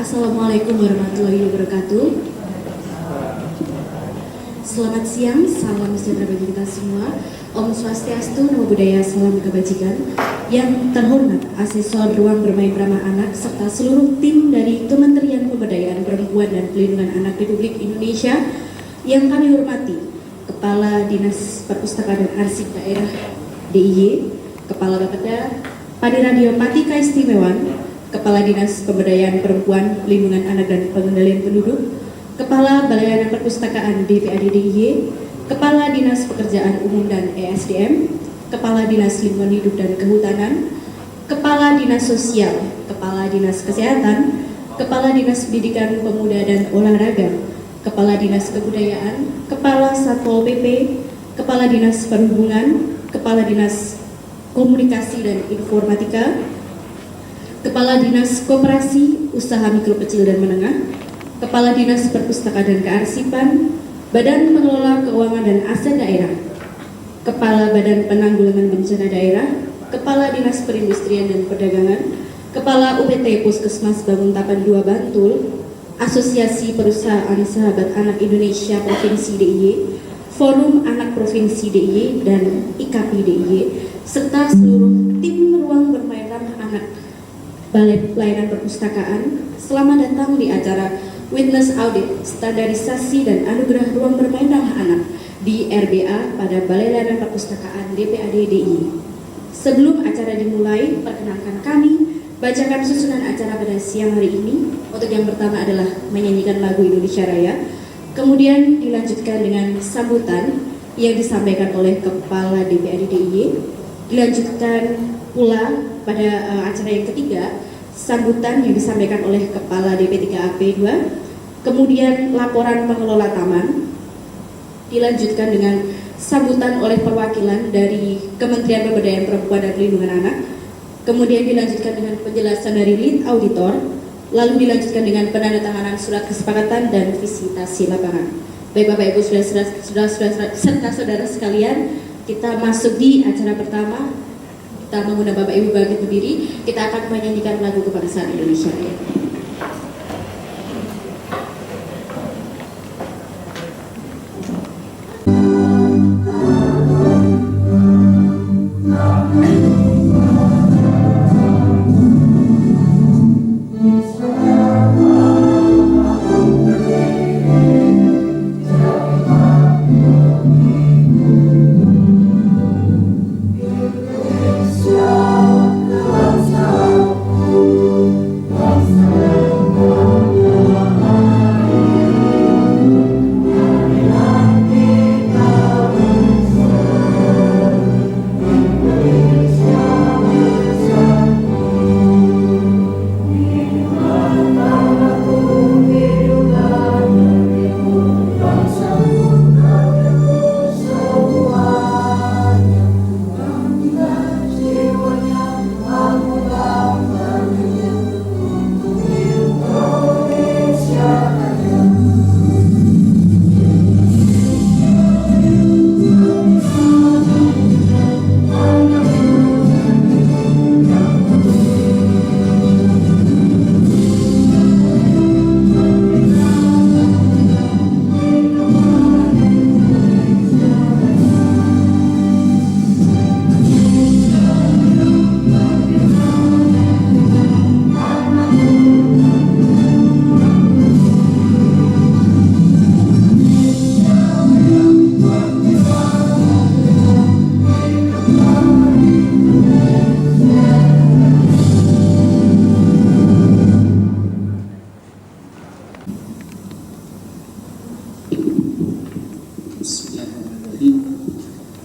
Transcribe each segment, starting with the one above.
Assalamualaikum warahmatullahi wabarakatuh. Selamat siang, salam sejahtera bagi kita semua. Om Swastiastu, Namo Buddhaya, salam kebajikan. Yang terhormat Asesor Ruang Bermain Ramah Anak serta seluruh tim dari Kementerian Pemberdayaan Perempuan dan Pelindungan Anak Republik Indonesia. Yang kami hormati Kepala Dinas Perpustakaan dan Arsip Daerah DIY, Kepala Bapeda Padiradio Pati Keistimewaan, Kepala Dinas Pemberdayaan Perempuan, Pelindungan Anak dan Pengendalian Penduduk, Kepala Balai Perpustakaan DPAD DIY, Kepala Dinas Pekerjaan Umum dan ESDM, Kepala Dinas Lingkungan Hidup dan Kehutanan, Kepala Dinas Sosial, Kepala Dinas Kesehatan, Kepala Dinas Pendidikan Pemuda dan Olahraga, Kepala Dinas Kebudayaan, Kepala Satpol PP, Kepala Dinas Perhubungan, Kepala Dinas Komunikasi dan Informatika, Kepala Dinas Koperasi, Usaha Mikro Kecil dan Menengah, Kepala Dinas Perpustakaan dan Kearsipan, Badan Pengelola Keuangan dan Aset Daerah, Kepala Badan Penanggulangan Bencana Daerah, Kepala Dinas Perindustrian dan Perdagangan, Kepala UPT Puskesmas Banguntapan 2 Bantul, Asosiasi Perusahaan Sahabat Anak Indonesia Provinsi DIY, Forum Anak Provinsi DIY dan IKAPI DIY, serta seluruh tim ruang bermain ramah anak Balai Pelayanan Perpustakaan. Selamat datang di acara Witness Audit Standarisasi dan Anugerah Ruang Bermain Ramah Anak di RBA pada Balai Pelayanan Perpustakaan DPAD DIY. Sebelum acara dimulai, perkenalkan kami bacakan susunan acara pada siang hari ini. Untuk yang pertama adalah menyanyikan lagu Indonesia Raya, kemudian dilanjutkan dengan sambutan yang disampaikan oleh Kepala DPAD DIY, dilanjutkan pula pada acara yang ketiga sambutan yang disampaikan oleh Kepala DP3AP 2, kemudian laporan pengelola taman, dilanjutkan dengan sambutan oleh perwakilan dari Kementerian Pemberdayaan Perempuan dan Pelindungan Anak, kemudian dilanjutkan dengan penjelasan dari lead auditor, lalu dilanjutkan dengan penandatanganan surat kesepakatan dan visitasi lapangan. Baik Bapak Ibu serta saudara sekalian, kita masuk di acara pertama. Kita mengundang Bapak Ibu bangkit berdiri. Kita akan menyanyikan lagu kebangsaan Indonesia Raya.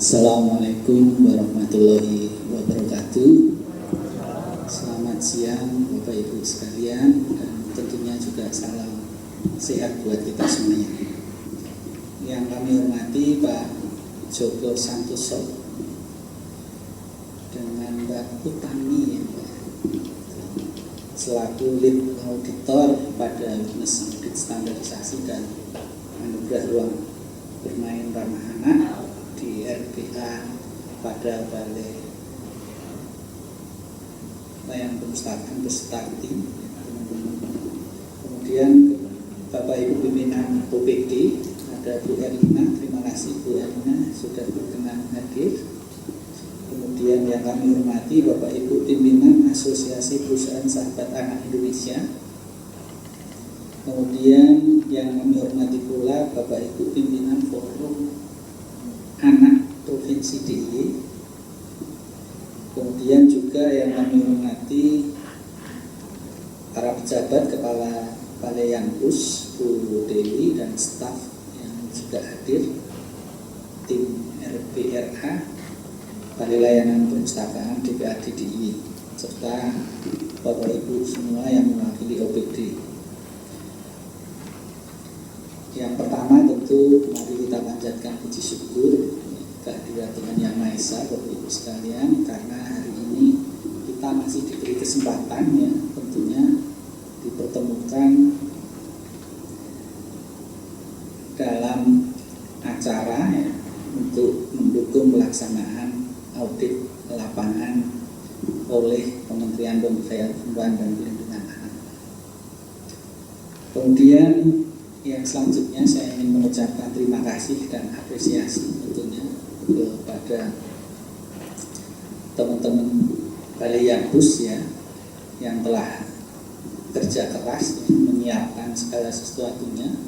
Assalamualaikum warahmatullahi wabarakatuh. Selamat siang Bapak Ibu sekalian, dan tentunya juga salam sehat buat kita semuanya. Yang kami hormati Pak Joko Santoso dengan Mbak Utami selaku lead auditor pada Witness Audit Standarisasi dan Anugerah Ruang Bermain Ramah Anak di RBA pada Balai Pelayanan Perpustakaan beserta tim OPD ada Bu Erlina. Terima kasih Bu Erlina sudah berkenan hadir. Kemudian yang kami hormati Bapak Ibu pimpinan Asosiasi Perusahaan Sahabat Anak Indonesia. Kemudian yang kami hormati pula Bapak Ibu pimpinan Forum Anak Provinsi DIY. Kemudian juga yang kami hormati para pejabat Kepala Balai Yanpus, Bu Dewi dan staf yang juga hadir, tim RPRA, Balai Layanan Perpustakaan DPAD DIY, serta Bapak Ibu semua yang mewakili OPD. Yang pertama tentu mari kita panjatkan puji syukur kehadirat Tuhan Yang Maha Esa, Bapak Ibu sekalian, karena hari ini kita masih diberi kesempatan ya tentunya dipertemukan dalam acara ya, untuk mendukung pelaksanaan audit lapangan oleh Kementerian Pemberdayaan Perempuan dan Perlindungan Anak. Kemudian yang selanjutnya saya ingin mengucapkan terima kasih dan apresiasi tentunya kepada teman-teman Balai Yanpus ya yang telah kerja keras ya, menyiapkan segala sesuatunya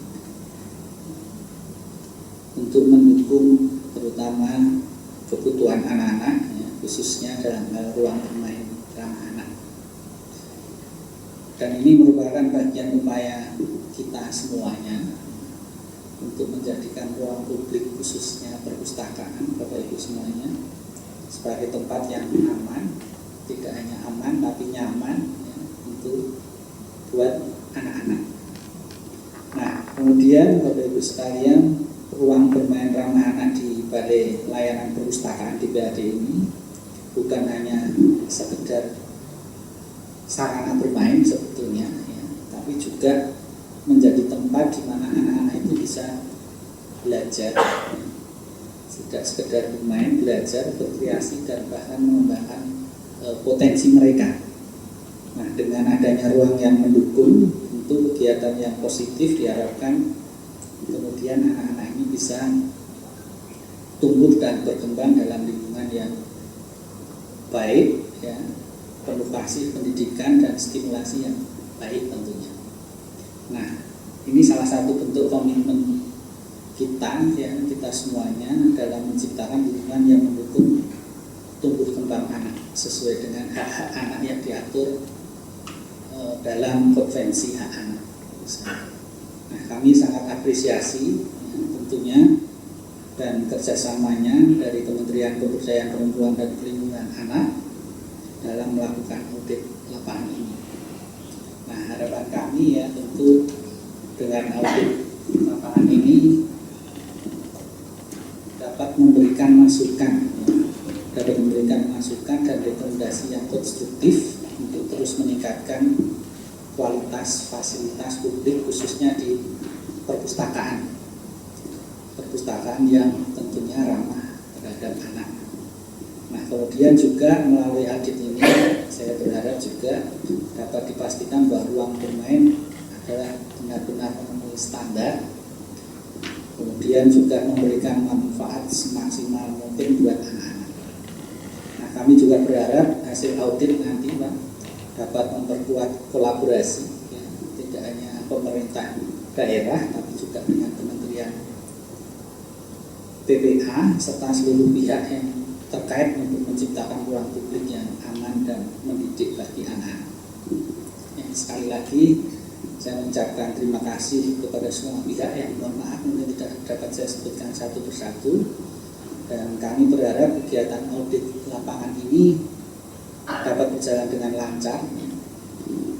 untuk mendukung terutama kebutuhan anak-anak ya, khususnya dalam hal ruang bermain ramah anak. Dan ini merupakan bagian upaya kita semuanya untuk menjadikan ruang publik khususnya perpustakaan Bapak Ibu semuanya sebagai tempat yang aman, tidak hanya aman tapi nyaman ya, untuk buat anak-anak. Nah, kemudian Bapak Ibu sekalian, ruang bermain ramah anak di Balai Layanan Perpustakaan di BAD ini bukan hanya sekedar sarana bermain sebetulnya ya, tapi juga menjadi tempat di mana anak-anak itu bisa belajar ya. Tidak sekedar bermain, belajar, berkreasi dan bahkan mengembangkan potensi mereka. Nah, dengan adanya ruang yang mendukung tentu kegiatan yang positif diharapkan kemudian anak-anak ini bisa tumbuh dan berkembang dalam lingkungan yang baik ya, penuh kasih pendidikan dan stimulasi yang baik tentunya. Nah, ini salah satu bentuk komitmen kita ya, kita semuanya dalam menciptakan lingkungan yang mendukung tumbuh kembang anak sesuai dengan hak-hak anak yang diatur dalam Konvensi Hak Anak. Nah, kami sangat apresiasi ya, tentunya dan kerjasamanya dari Kementerian Pemberdayaan Perempuan dan Perlindungan Anak dalam melakukan audit lapangan ini. Nah, harapan kami ya tentu dengan audit lapangan ini dapat memberikan masukan dan rekomendasi yang konstruktif untuk terus meningkatkan kualitas fasilitas publik khususnya di perpustakaan yang tentunya ramah terhadap anak. Nah, kemudian juga melalui audit ini saya berharap juga dapat dipastikan bahwa ruang bermain adalah benar-benar memenuhi standar, kemudian juga memberikan manfaat semaksimal mungkin buat anak-anak. Nah, kami juga berharap hasil audit nanti Pak dapat memperkuat kolaborasi ya, tidak hanya pemerintah daerah tapi juga dengan Kementerian PPA serta seluruh pihak yang terkait untuk menciptakan ruang publik yang aman dan mendidik bagi anak. Ya, sekali lagi saya mengucapkan terima kasih kepada semua pihak yang mohon maaf mungkin tidak dapat saya sebutkan satu persatu, dan kami berharap kegiatan audit lapangan ini dapat berjalan dengan lancar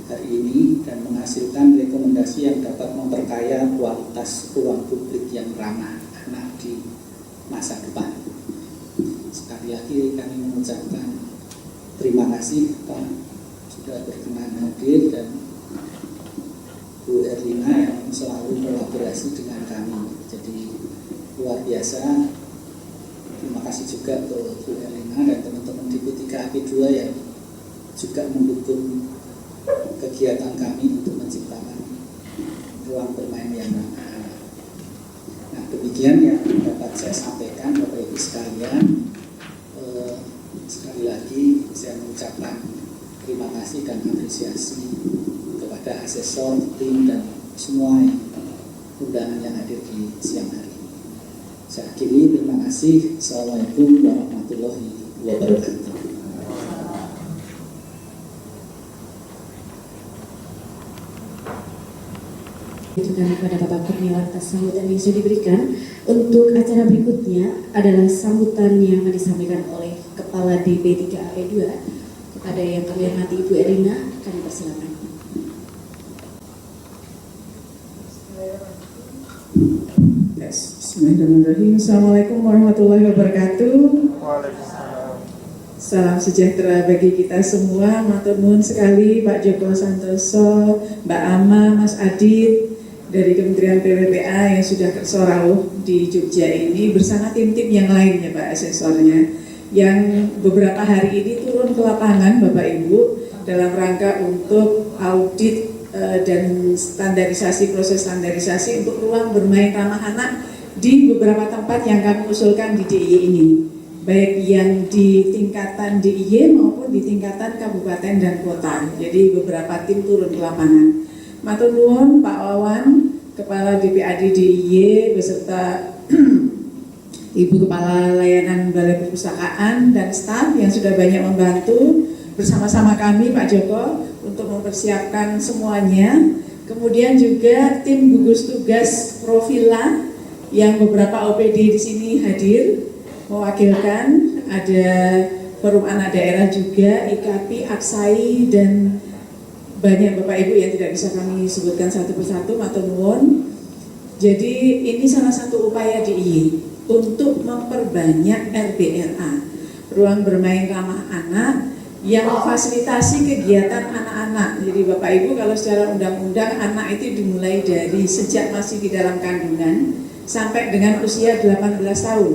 hari ini dan menghasilkan rekomendasi yang dapat memperkaya kualitas ruang publik yang ramah anak di masa depan. Sekali lagi kami mengucapkan terima kasih Pak sudah berkenan hadir dan Bu Erlina yang selalu kolaborasi dengan kami. Jadi luar biasa. Terima kasih juga ke Bu Erlina dan teman-teman di P3AP2 yang juga mendukung kegiatan kami untuk menciptakan ruang bermain yang ramah. demikian yang dapat saya sampaikan Bapak Ibu sekalian. Sekali lagi saya mengucapkan terima kasih dan apresiasi kepada asesor, tim, dan semua undangan yang hadir di siang hari. Saya akhiri, terima kasih. Assalamualaikum warahmatullahi wabarakatuh. Ditujukan kepada Bapak Kurniawan atas sambutan yang sudah diberikan. Untuk acara berikutnya adalah sambutan yang disampaikan oleh Kepala DP3AP2 kepada yang kami hormati Ibu Erina. Kami persilakan. Bismillahirrahmanirrahim. Assalamualaikum warahmatullahi wabarakatuh. Salam sejahtera bagi kita semua. Matur nuwun sekali Pak Joko Santoso, Mbak Ama, Mas Adit dari Kementerian PPPA yang sudah kerso rawuh di Jogja ini bersama tim-tim yang lainnya Pak asesornya yang beberapa hari ini turun ke lapangan Bapak Ibu dalam rangka untuk audit dan standarisasi, proses standarisasi untuk ruang bermain ramah anak di beberapa tempat yang kami usulkan di DIY ini, baik yang di tingkatan DIY maupun di tingkatan kabupaten dan kota. Jadi beberapa tim turun ke lapangan. Matur nuwun Pak Wawan, Kepala DPAD DIY beserta Ibu Kepala Layanan Balai Perpustakaan dan staf yang sudah banyak membantu bersama-sama kami Pak Joko untuk mempersiapkan semuanya. Kemudian juga tim gugus tugas Profila yang beberapa OPD di sini hadir mewakilkan, ada Forum Anak Daerah juga, IKAPI, AKSAI, dan banyak Bapak Ibu yang tidak bisa kami sebutkan satu persatu, matur nuwun. Jadi ini salah satu upaya DIY untuk memperbanyak RBRA, ruang bermain ramah anak, yang memfasilitasi kegiatan anak-anak. Jadi Bapak Ibu kalau secara undang-undang anak itu dimulai dari sejak masih di dalam kandungan sampai dengan usia 18 tahun.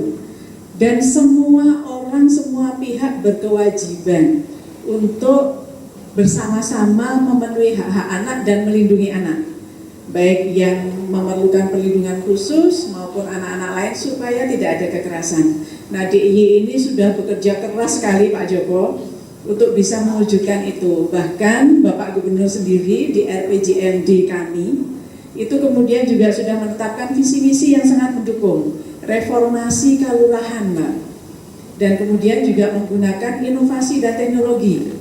Dan semua orang, semua pihak berkewajiban untuk bersama-sama memenuhi hak-hak anak dan melindungi anak, baik yang memerlukan perlindungan khusus maupun anak-anak lain supaya tidak ada kekerasan. Nah, DIY ini sudah bekerja keras sekali Pak Joko untuk bisa mewujudkan itu. Bahkan Bapak Gubernur sendiri di RPJMD kami itu kemudian juga sudah menetapkan visi misi yang sangat mendukung reformasi kelurahan, Mbak, dan kemudian juga menggunakan inovasi dan teknologi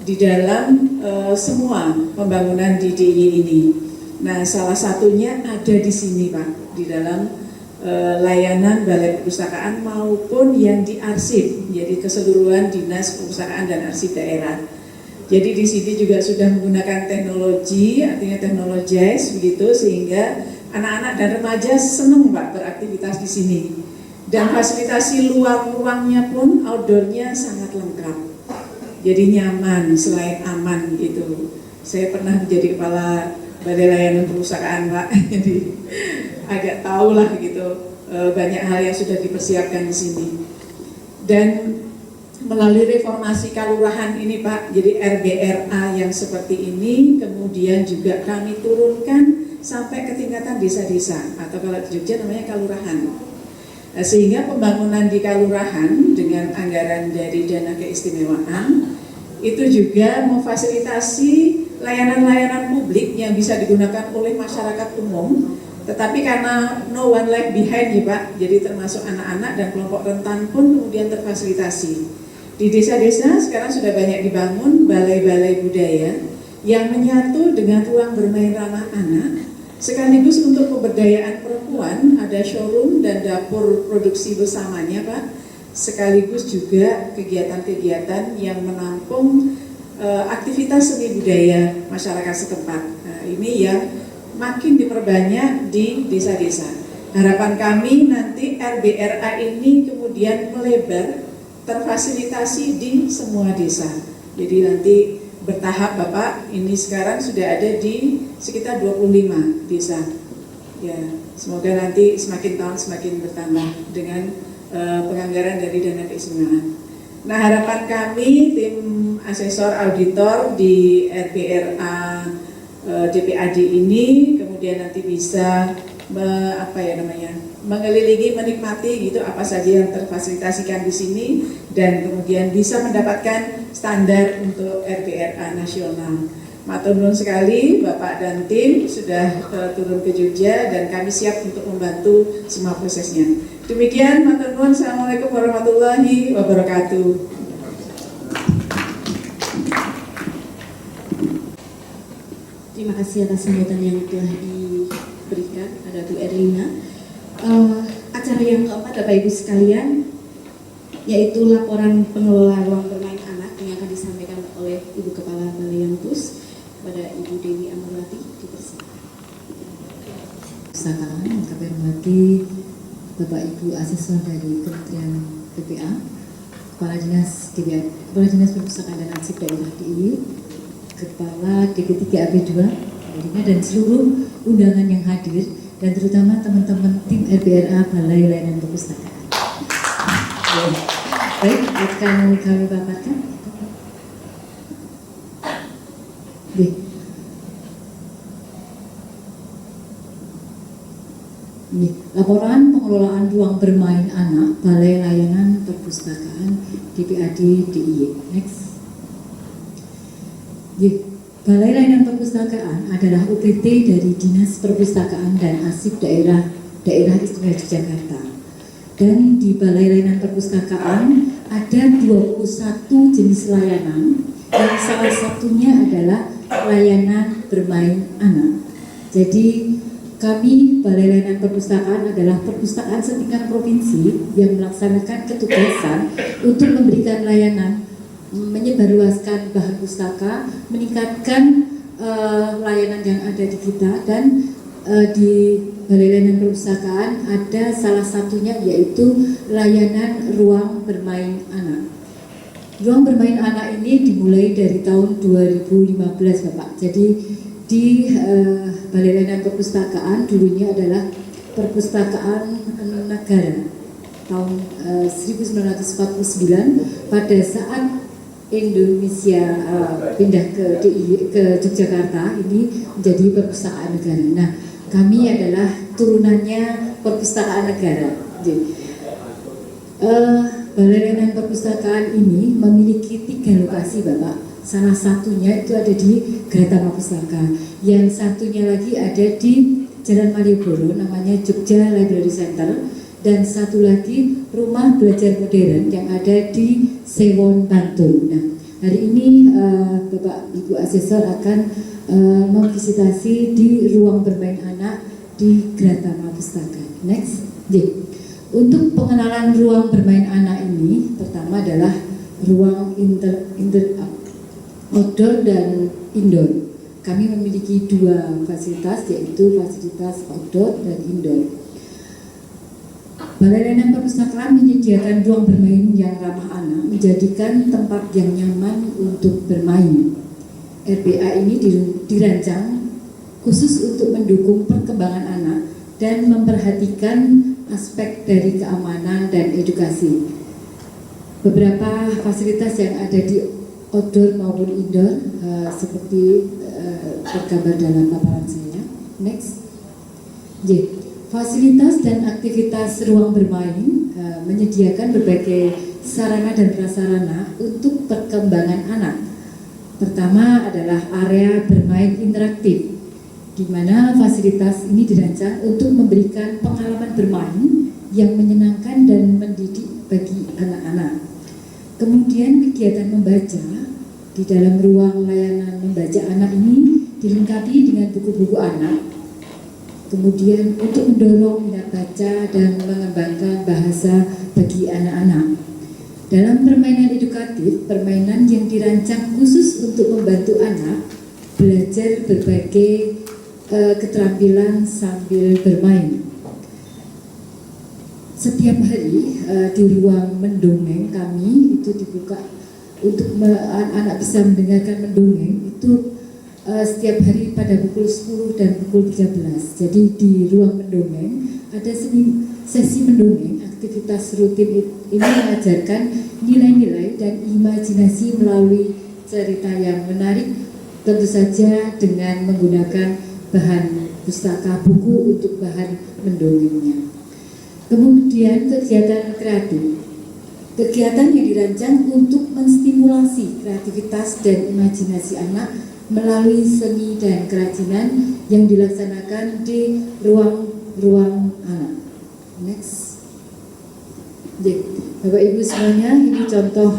di dalam semua pembangunan di DIY ini. Nah, salah satunya ada di sini Pak, di dalam layanan Balai Perpustakaan maupun yang di arsip, jadi keseluruhan Dinas Perpustakaan dan Arsip Daerah. Jadi di sini juga sudah menggunakan teknologi, artinya teknologis begitu, sehingga anak-anak dan remaja senang Pak beraktivitas di sini. Dan fasilitasi luar ruangnya pun outdoornya sangat lengkap. Jadi nyaman selain aman gitu. Saya pernah menjadi kepala Balai Layanan Perpustakaan Pak, jadi agak tahu lah gitu banyak hal yang sudah dipersiapkan di sini. Dan melalui reformasi kelurahan ini Pak, jadi RBRA yang seperti ini kemudian juga kami turunkan sampai ke tingkatan desa-desa atau kalau di Jogja namanya kelurahan. Nah, sehingga pembangunan di kelurahan dengan anggaran dari dana keistimewaan itu juga memfasilitasi layanan-layanan publik yang bisa digunakan oleh masyarakat umum, tetapi karena no one left behind ya Pak, jadi termasuk anak-anak dan kelompok rentan pun kemudian terfasilitasi. Di desa-desa sekarang sudah banyak dibangun balai-balai budaya yang menyatu dengan ruang bermain ramah anak, sekaligus untuk pemberdayaan perempuan, ada showroom dan dapur produksi bersamanya Pak, sekaligus juga kegiatan-kegiatan yang menampung aktivitas seni budaya masyarakat setempat. Nah, ini yang makin diperbanyak di desa-desa. Harapan kami nanti RBRA ini kemudian melebar, terfasilitasi di semua desa. Jadi nanti bertahap Bapak, ini sekarang sudah ada di sekitar 25 desa. Ya, semoga nanti semakin tahun semakin bertambah dengan penganggaran dari dana keistimewaan. Nah, harapan kami tim asesor auditor di RBRA DPAD ini kemudian nanti bisa mengelilingi, menikmati gitu apa saja yang terfasilitasikan di sini, dan kemudian bisa mendapatkan standar untuk RPRA nasional. Matur nuwun sekali Bapak dan tim sudah turun ke Jogja, dan kami siap untuk membantu semua prosesnya. Demikian, matur nuwun. Assalamualaikum warahmatullahi wabarakatuh. Terima kasih atas sambutan yang telah diberikan pada Bu Erlina. Acara yang keempat, Bapak Ibu sekalian, yaitu laporan pengelola ruang bermain anak yang akan disampaikan oleh Ibu Kepala Balai Yampus kepada Ibu Dewi Amurwati. Dipersilakan. Perpustakaan yang kami hormati Bapak Ibu Asesor dari Kementerian PPA, Kepala Dinas Perpustakaan dan Arsip Daerah DIY, Kepala DP3 AB2, dan seluruh undangan yang hadir, dan terutama teman-teman tim RPRA Balai Layanan Perpustakaan. Baik, akan kami paparkan. Laporan pengelolaan ruang bermain anak Balai Layanan Perpustakaan DPAD DIY. Next. Balai Layanan Perpustakaan adalah UPT dari Dinas Perpustakaan dan Arsip Daerah Istimewa Yogyakarta. Dan di Balai Layanan Perpustakaan ada 21 jenis layanan, yang salah satunya adalah layanan bermain anak. Jadi kami Balai Layanan Perpustakaan adalah perpustakaan setingkat provinsi yang melaksanakan ketugasan untuk memberikan layanan, menyebarluaskan bahan pustaka, meningkatkan layanan yang ada di kita, dan di Balai Layanan Perpustakaan ada salah satunya yaitu layanan ruang bermain anak. Ruang bermain anak ini dimulai dari tahun 2015, Bapak. Jadi di Balai Layanan Perpustakaan dulunya adalah Perpustakaan Negara tahun 1949 pada saat Indonesia pindah ke Yogyakarta, ini menjadi perpustakaan negara. Nah, kami adalah turunannya perpustakaan negara. Balai Layanan Perpustakaan ini memiliki 3 lokasi, Bapak. Salah satunya itu ada di Gratama Pustaka, yang satunya lagi ada di Jalan Malioboro, namanya Jogja Library Center, dan satu lagi Rumah Belajar Modern yang ada di Sewon, Bantul. Nah, hari ini Bapak Ibu Asesor akan memvisitasi di ruang bermain anak di Gratama Pustaka. Next. Untuk pengenalan ruang bermain anak ini, pertama adalah ruang outdoor dan indoor. Kami memiliki 2 fasilitas, yaitu fasilitas outdoor dan indoor. Balai Layanan Perpustakaan menyediakan ruang bermain yang ramah anak, menjadikan tempat yang nyaman untuk bermain. RPA ini dirancang khusus untuk mendukung perkembangan anak dan memperhatikan aspek dari keamanan dan edukasi. Beberapa fasilitas yang ada di outdoor maupun indoor seperti tergambar dalam paparan saya. Next. Fasilitas dan aktivitas ruang bermain menyediakan berbagai sarana dan prasarana untuk perkembangan anak. Pertama adalah area bermain interaktif, di mana fasilitas ini dirancang untuk memberikan pengalaman bermain yang menyenangkan dan mendidik bagi anak-anak. Kemudian kegiatan membaca di dalam ruang layanan membaca anak ini dilengkapi dengan buku-buku anak. Kemudian untuk mendorong minat baca dan mengembangkan bahasa bagi anak-anak. Dalam permainan edukatif, permainan yang dirancang khusus untuk membantu anak belajar berbagai keterampilan sambil bermain. Setiap hari di ruang mendongeng kami itu dibuka untuk anak-anak bisa mendengarkan mendongeng itu setiap hari pada pukul 10 dan pukul 13. Jadi di ruang mendongeng ada sesi mendongeng. Aktivitas rutin ini mengajarkan nilai-nilai dan imajinasi melalui cerita yang menarik, tentu saja dengan menggunakan bahan pustaka buku untuk bahan mendongengnya. Kemudian kegiatan kreatif. Kegiatan yang dirancang untuk menstimulasi kreativitas dan imajinasi anak melalui seni dan kerajinan yang dilaksanakan di ruang-ruang anak. Next. Bapak Ibu semuanya, ini contoh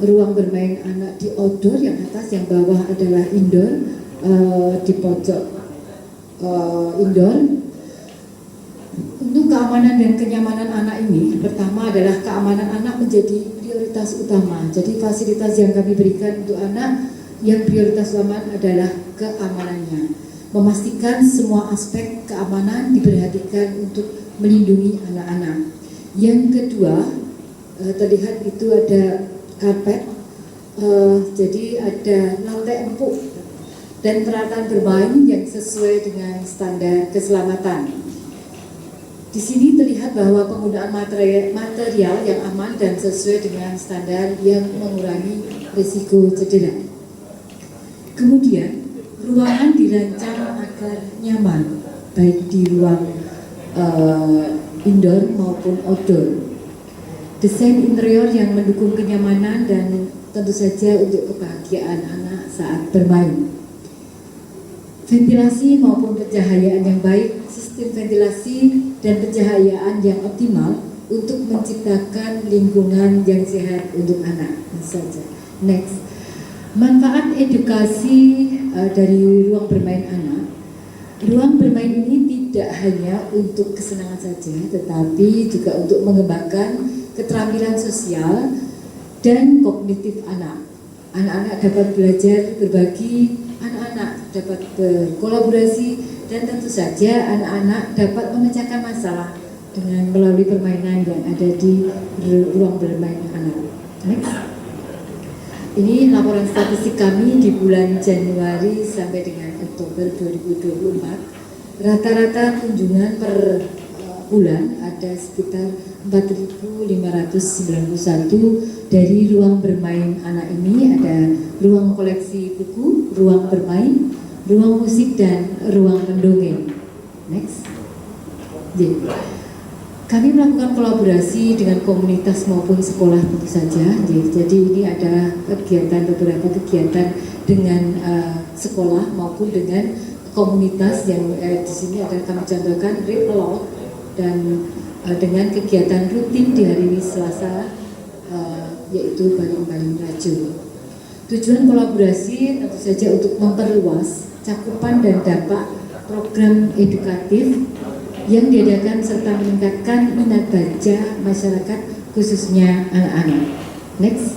ruang bermain anak di outdoor, yang atas, yang bawah adalah indoor, di pojok indoor. Untuk keamanan dan kenyamanan anak ini, pertama adalah keamanan anak menjadi prioritas utama. Jadi fasilitas yang kami berikan untuk anak, yang prioritas utama adalah keamanannya. Memastikan semua aspek keamanan diperhatikan untuk melindungi anak-anak. Yang kedua, terlihat itu ada karpet, jadi ada lantai empuk dan peralatan bermain yang sesuai dengan standar keselamatan. Di sini terlihat bahwa penggunaan material yang aman dan sesuai dengan standar yang mengurangi risiko cedera. Kemudian, ruangan dirancang agar nyaman, baik di ruang indoor maupun outdoor. Desain interior yang mendukung kenyamanan dan tentu saja untuk kebahagiaan anak saat bermain. Ventilasi maupun pencahayaan yang baik, sistem ventilasi dan pencahayaan yang optimal untuk menciptakan lingkungan yang sehat untuk anak. Saja. Next, manfaat edukasi dari ruang bermain anak. Ruang bermain ini tidak hanya untuk kesenangan saja, tetapi juga untuk mengembangkan keterampilan sosial dan kognitif anak. Anak-anak dapat belajar berbagi, anak-anak dapat berkolaborasi, dan tentu saja anak-anak dapat memecahkan masalah dengan melalui permainan yang ada di ruang bermain anak. Next. Ini laporan statistik kami di bulan Januari sampai dengan Oktober 2024. Rata-rata kunjungan per bulan ada sekitar 4.591 dari ruang bermain anak ini. Ada ruang koleksi buku, ruang bermain, ruang musik, dan ruang mendongeng. Next. Kami melakukan kolaborasi dengan komunitas maupun sekolah tentu saja. Jadi ini adalah beberapa kegiatan dengan sekolah maupun dengan komunitas yang di sini adalah kami contohkan Read Aloud, dan dengan kegiatan rutin di hari Selasa, yaitu baling-baling racun. Tujuan kolaborasi tentu saja untuk memperluas cakupan dan dampak program edukatif yang diadakan serta meningkatkan minat baca masyarakat, khususnya anak-anak. Next.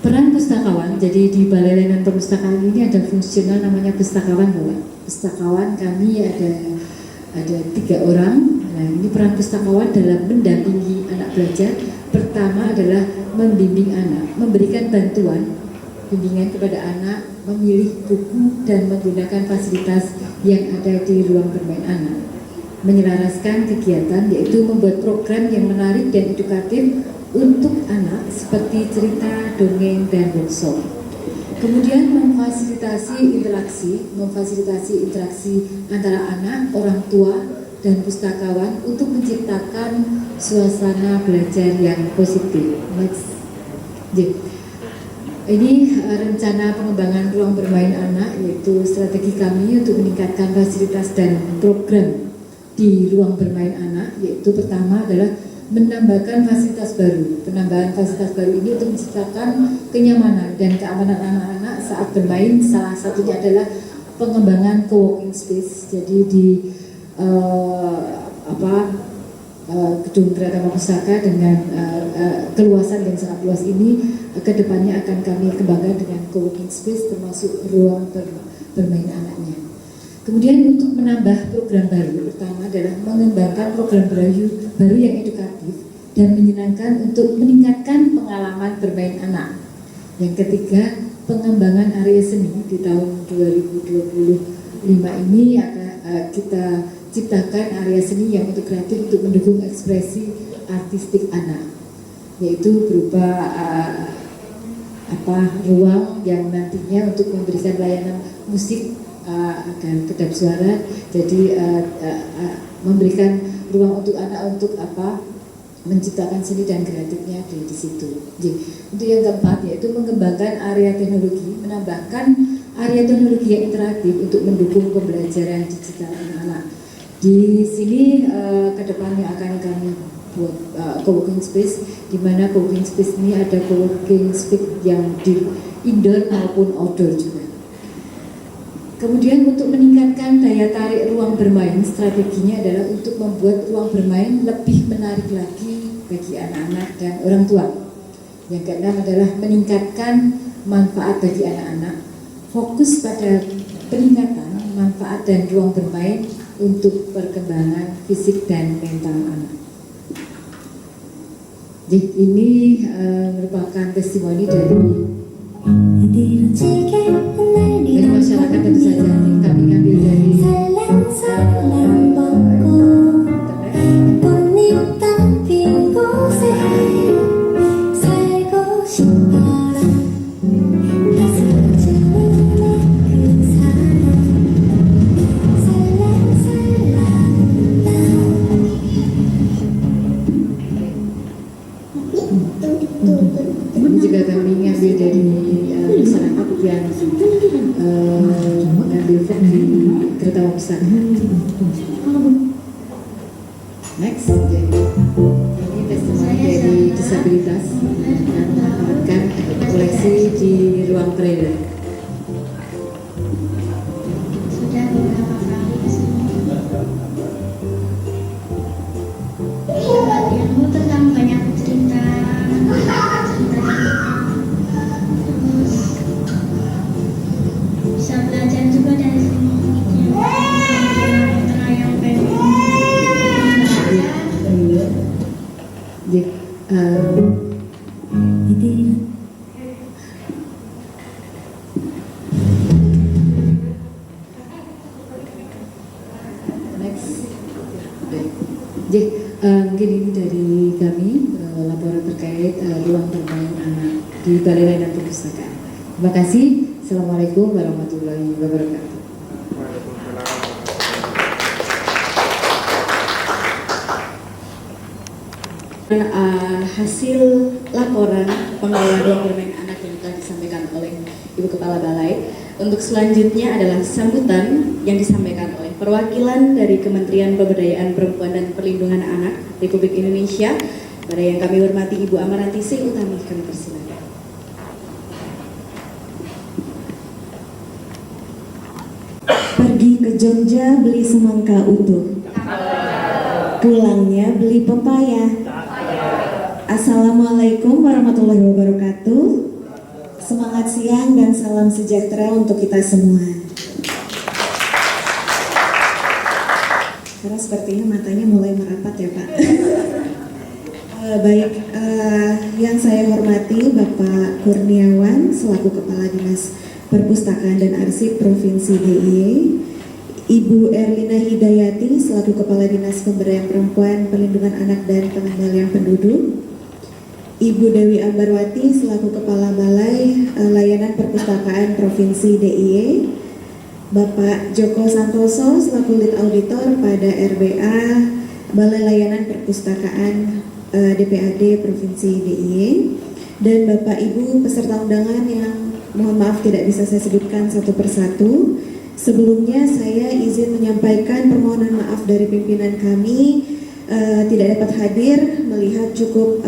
Peran pustakawan. Jadi di Balai Layanan Perpustakaan ini ada fungsional namanya pustakawan, Bapak. Pustakawan kami ada 3 orang. Nah, ini peran pustakawan dalam mendampingi anak belajar. Pertama adalah membimbing anak, memberikan bantuan bimbingan kepada anak, memilih buku dan menggunakan fasilitas yang ada di ruang bermain anak. Menyelaraskan kegiatan, yaitu membuat program yang menarik dan edukatif untuk anak seperti cerita, dongeng, dan workshop. Kemudian memfasilitasi interaksi antara anak, orang tua, dan pustakawan untuk menciptakan suasana belajar yang positif. Next. Ini rencana pengembangan ruang bermain anak, yaitu strategi kami untuk meningkatkan fasilitas dan program di ruang bermain anak, yaitu pertama adalah menambahkan fasilitas baru. Penambahan fasilitas baru ini untuk menciptakan kenyamanan dan keamanan anak-anak saat bermain. Salah satunya adalah pengembangan co-working space. Jadi di gedung Pratama Pustaka dengan keluasan yang sangat luas ini, kedepannya akan kami kembangkan dengan co-working space termasuk ruang bermain anaknya. Kemudian untuk menambah program baru, pertama adalah mengembangkan program baru yang edukatif dan menyenangkan untuk meningkatkan pengalaman bermain anak. Yang ketiga, pengembangan area seni. Di tahun 2025 ini akan kita ciptakan area seni yang integratif untuk mendukung ekspresi artistik anak, yaitu berupa ruang yang nantinya untuk memberikan layanan musik dan kedap suara, jadi memberikan ruang untuk anak untuk apa? Menciptakan seni dan kreatifnya di situ. Jadi, untuk yang keempat yaitu mengembangkan area teknologi, menambahkan area teknologi yang interaktif untuk mendukung pembelajaran digital anak-anak. Di sini kedepannya akan kami buat co-working space, di mana co-working space ini ada co-working space yang di indoor maupun outdoor juga. Kemudian untuk meningkatkan daya tarik ruang bermain, strateginya adalah untuk membuat ruang bermain lebih menarik lagi bagi anak-anak dan orang tua. Yang keenam adalah meningkatkan manfaat bagi anak-anak, fokus pada peningkatan manfaat dan ruang bermain untuk perkembangan fisik dan mental anak. Jadi ini merupakan testimoni dari masyarakat tentu saja. Kami ngambil dari ini juga kami ngambil dari masyarakat yang mengambil di kereta besar. Next, jadi ini testimoni dari disabilitas dan memanfaatkan koleksi di ruang trailer. Sudah beberapa kali kesini. Ilmu tentang banyak cerita terus bisa belajar juga dari sini yang pengen Next. Jadi mungkin ini dari kami laporan terkait ruang bermain anak di Balai Layanan Perpustakaan. Terima kasih. Assalamualaikum warahmatullahi wabarakatuh. Hasil laporan pengelola ruang bermain anak yang telah disampaikan oleh Ibu Kepala Balai. Untuk selanjutnya adalah sambutan yang disampaikan oleh perwakilan dari Kementerian Pemberdayaan Perempuan dan Perlindungan Anak Republik Indonesia. Pada yang kami hormati Ibu Amaranti Sih Utami, kami persilakan. Pergi ke Jogja beli semangka utuh, pulangnya beli pepaya. Assalamualaikum warahmatullahi wabarakatuh. Semangat siang dan salam sejahtera untuk kita semua. Karena sepertinya matanya mulai merapat ya Pak. Baik, yang saya hormati Bapak Kurniawan selaku Kepala Dinas Perpustakaan dan Arsip Provinsi DIY, Ibu Erlina Hidayati selaku Kepala Dinas Pemberdayaan Perempuan, Perlindungan Anak dan Pengembalian Penduduk, Ibu Dewi Ambarwati selaku Kepala Balai Layanan Perpustakaan Provinsi DIY, Bapak Joko Santoso selaku Lead Auditor pada RBA Balai Layanan Perpustakaan DPAD Provinsi DIY, dan Bapak Ibu peserta undangan yang mohon maaf tidak bisa saya sebutkan satu persatu. Sebelumnya saya izin menyampaikan permohonan maaf dari pimpinan kami tidak dapat hadir melihat cukup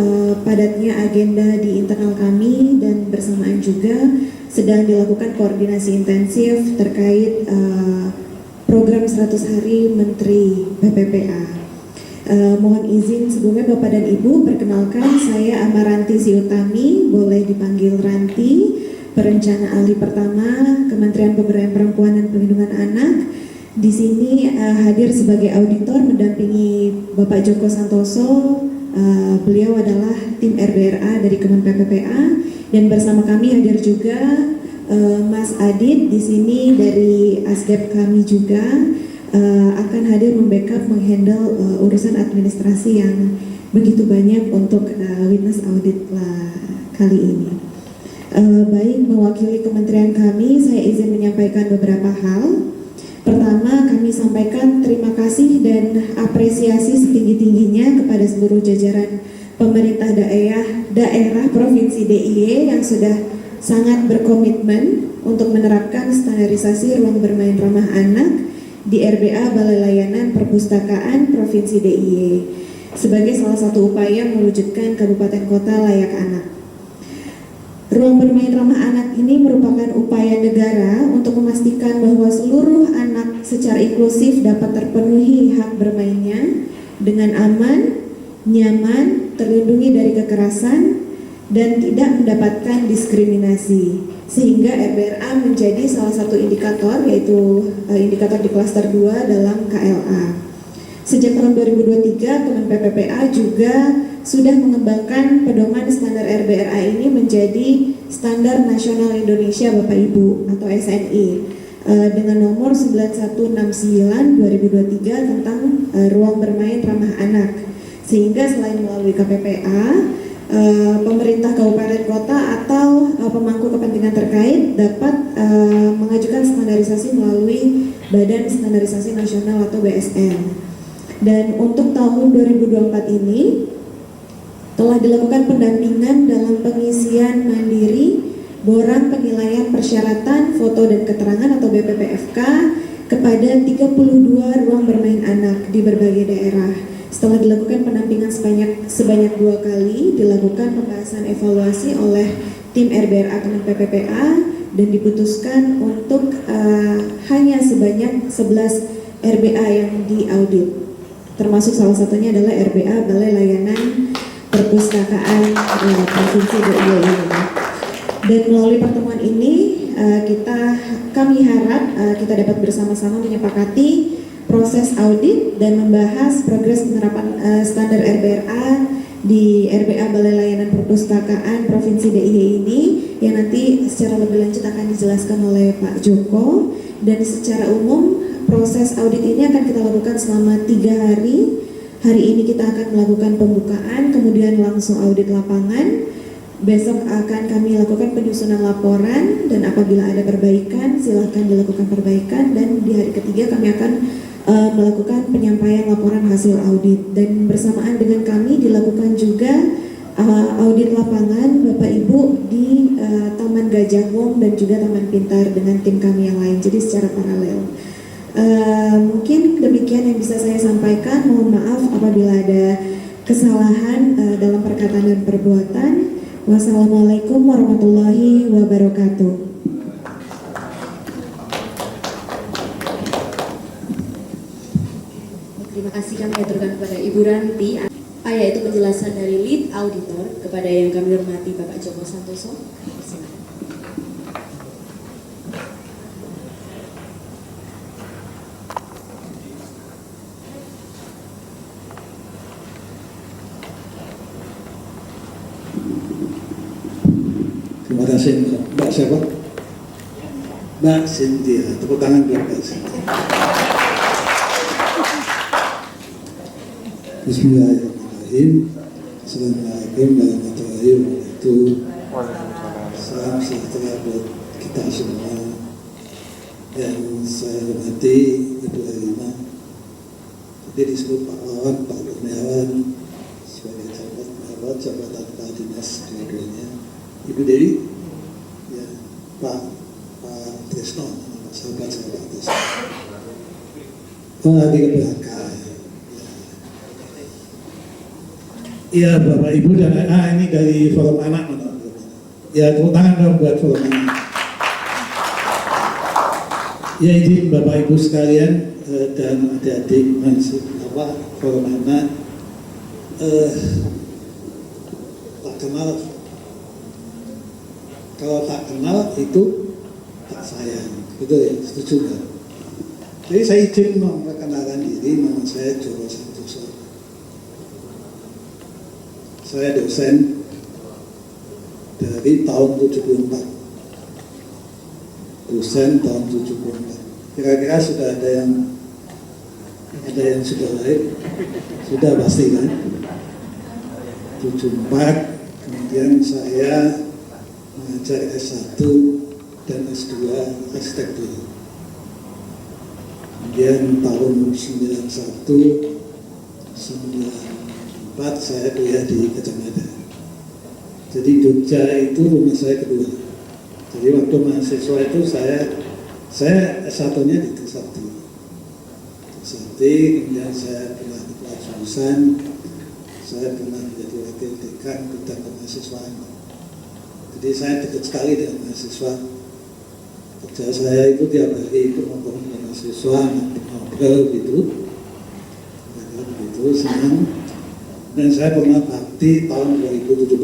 padatnya agenda di internal kami, dan bersamaan juga sedang dilakukan koordinasi intensif terkait program 100 hari Menteri PPPA. Mohon izin sebelumnya Bapak dan Ibu, perkenalkan saya Amaranti Sih Utami, boleh dipanggil Ranti, perencana ahli pertama Kementerian Pemberdayaan Perempuan dan Perlindungan Anak. Di sini hadir sebagai auditor mendampingi Bapak Joko Santoso. Beliau adalah tim RBRA dari Kemen PPPA, dan bersama kami hadir juga Mas Adit di sini dari ASDEP kami juga akan hadir membackup menghandle urusan administrasi yang begitu banyak untuk witness audit kali ini. Baik, mewakili kementerian kami, saya izin menyampaikan beberapa hal. Pertama, kami sampaikan terima kasih dan apresiasi setinggi-tingginya kepada seluruh jajaran pemerintah daerah Provinsi DIY yang sudah sangat berkomitmen untuk menerapkan standarisasi ruang bermain ramah anak di RBA Balai Layanan Perpustakaan Provinsi DIY sebagai salah satu upaya mewujudkan kabupaten kota layak anak. Ruang bermain ramah anak ini merupakan upaya negara untuk memastikan bahwa seluruh anak secara inklusif dapat terpenuhi hak bermainnya dengan aman, nyaman, terlindungi dari kekerasan, dan tidak mendapatkan diskriminasi. Sehingga RBRA menjadi salah satu indikator, yaitu indikator di klaster 2 dalam KLA. Sejak tahun 2023, Kemen PPPA juga sudah mengembangkan pedoman standar RBRA ini menjadi Standar Nasional Indonesia Bapak Ibu atau SNI dengan nomor 9169/2023 tentang ruang bermain ramah anak. Sehingga selain melalui KPPA, pemerintah kabupaten kota atau pemangku kepentingan terkait dapat mengajukan standarisasi melalui Badan Standarisasi Nasional atau BSN. Dan untuk tahun 2024 ini telah dilakukan pendampingan dalam pengisian mandiri borang penilaian persyaratan foto dan keterangan atau BPPFK kepada 32 ruang bermain anak di berbagai daerah. Setelah dilakukan pendampingan sebanyak 2 kali, dilakukan pembahasan evaluasi oleh tim RBRA Kemen PPPA dan diputuskan untuk hanya sebanyak 11 RBA yang diaudit. Termasuk salah satunya adalah RBA Balai Layanan Perpustakaan Provinsi DIY ini. Dan melalui pertemuan ini kami harap kita dapat bersama-sama menyepakati proses audit dan membahas progres penerapan standar RBRA di RBA Balai Layanan Perpustakaan Provinsi DIY ini yang nanti secara lebih lanjut akan dijelaskan oleh Pak Joko. Dan secara umum proses audit ini akan kita lakukan selama 3 hari. Hari ini kita akan melakukan pembukaan, kemudian langsung audit lapangan. Besok akan kami lakukan penyusunan laporan dan apabila ada perbaikan silahkan dilakukan perbaikan, dan di hari ketiga kami akan melakukan penyampaian laporan hasil audit. Dan bersamaan dengan kami dilakukan juga audit lapangan Bapak Ibu di Taman Gajah Wong dan juga Taman Pintar dengan tim kami yang lain, jadi secara paralel. Mungkin demikian yang bisa saya sampaikan. Mohon maaf apabila ada kesalahan dalam perkataan dan perbuatan. Wassalamualaikum warahmatullahi wabarakatuh. Terima kasih kami aturkan kepada Ibu Ranti, yaitu penjelasan dari lead auditor kepada yang kami hormati Bapak Joko Santoso. Silakan. Terima kasih Mbak siapa? Mbak Cynthia. Tepuk tangan buat Mbak Cynthia. Bismillahirrahmanirrahim. Assalamualaikum warahmatullahi wabarakatuh. Salam sejahtera buat kita semua. Yang saya hormati Ibu Erlina. Tadi disebut Pak Wawan, Pak Kurniawan sebagai camat jabatan Kepala Dinas dua-duanya. Ibu Dewi, ya, Pak Tresno, sahabat Tresno. Lagi ke belakang. Iya Bapak Ibu dan ini dari Forum Anak. Ya, tepuk tangan dong buat Forum Anak. Ya, izin Bapak Ibu sekalian dan adik-adik Forum Anak, tak kenal. Kalau tak kenal itu tak sayang, betul ya, setuju kan? Jadi saya izin memperkenalkan diri, nama saya Joko Santoso. Saya dosen dari tahun 74. Dosen tahun 74. Kira-kira sudah ada yang sudah lahir? Sudah pasti kan? 74, kemudian saya mengajar S1 dan S2 arsitektur. Kemudian tahun 91, 94 saya kuliah di Kecamatan. Jadi Jogja itu rumah saya kedua. Jadi waktu mahasiswa itu saya S1-nya di Trisakti. Kemudian saya pernah ketua jurusan, saya pernah menjadi wakil dekan bidang kemahasiswaan. Jadi saya dekat sekali dengan mahasiswa. Kerja saya itu tiap hari itu ngomong dengan mahasiswa, ngobrol gitu, senang. Dan saya pernah bakti tahun 2017.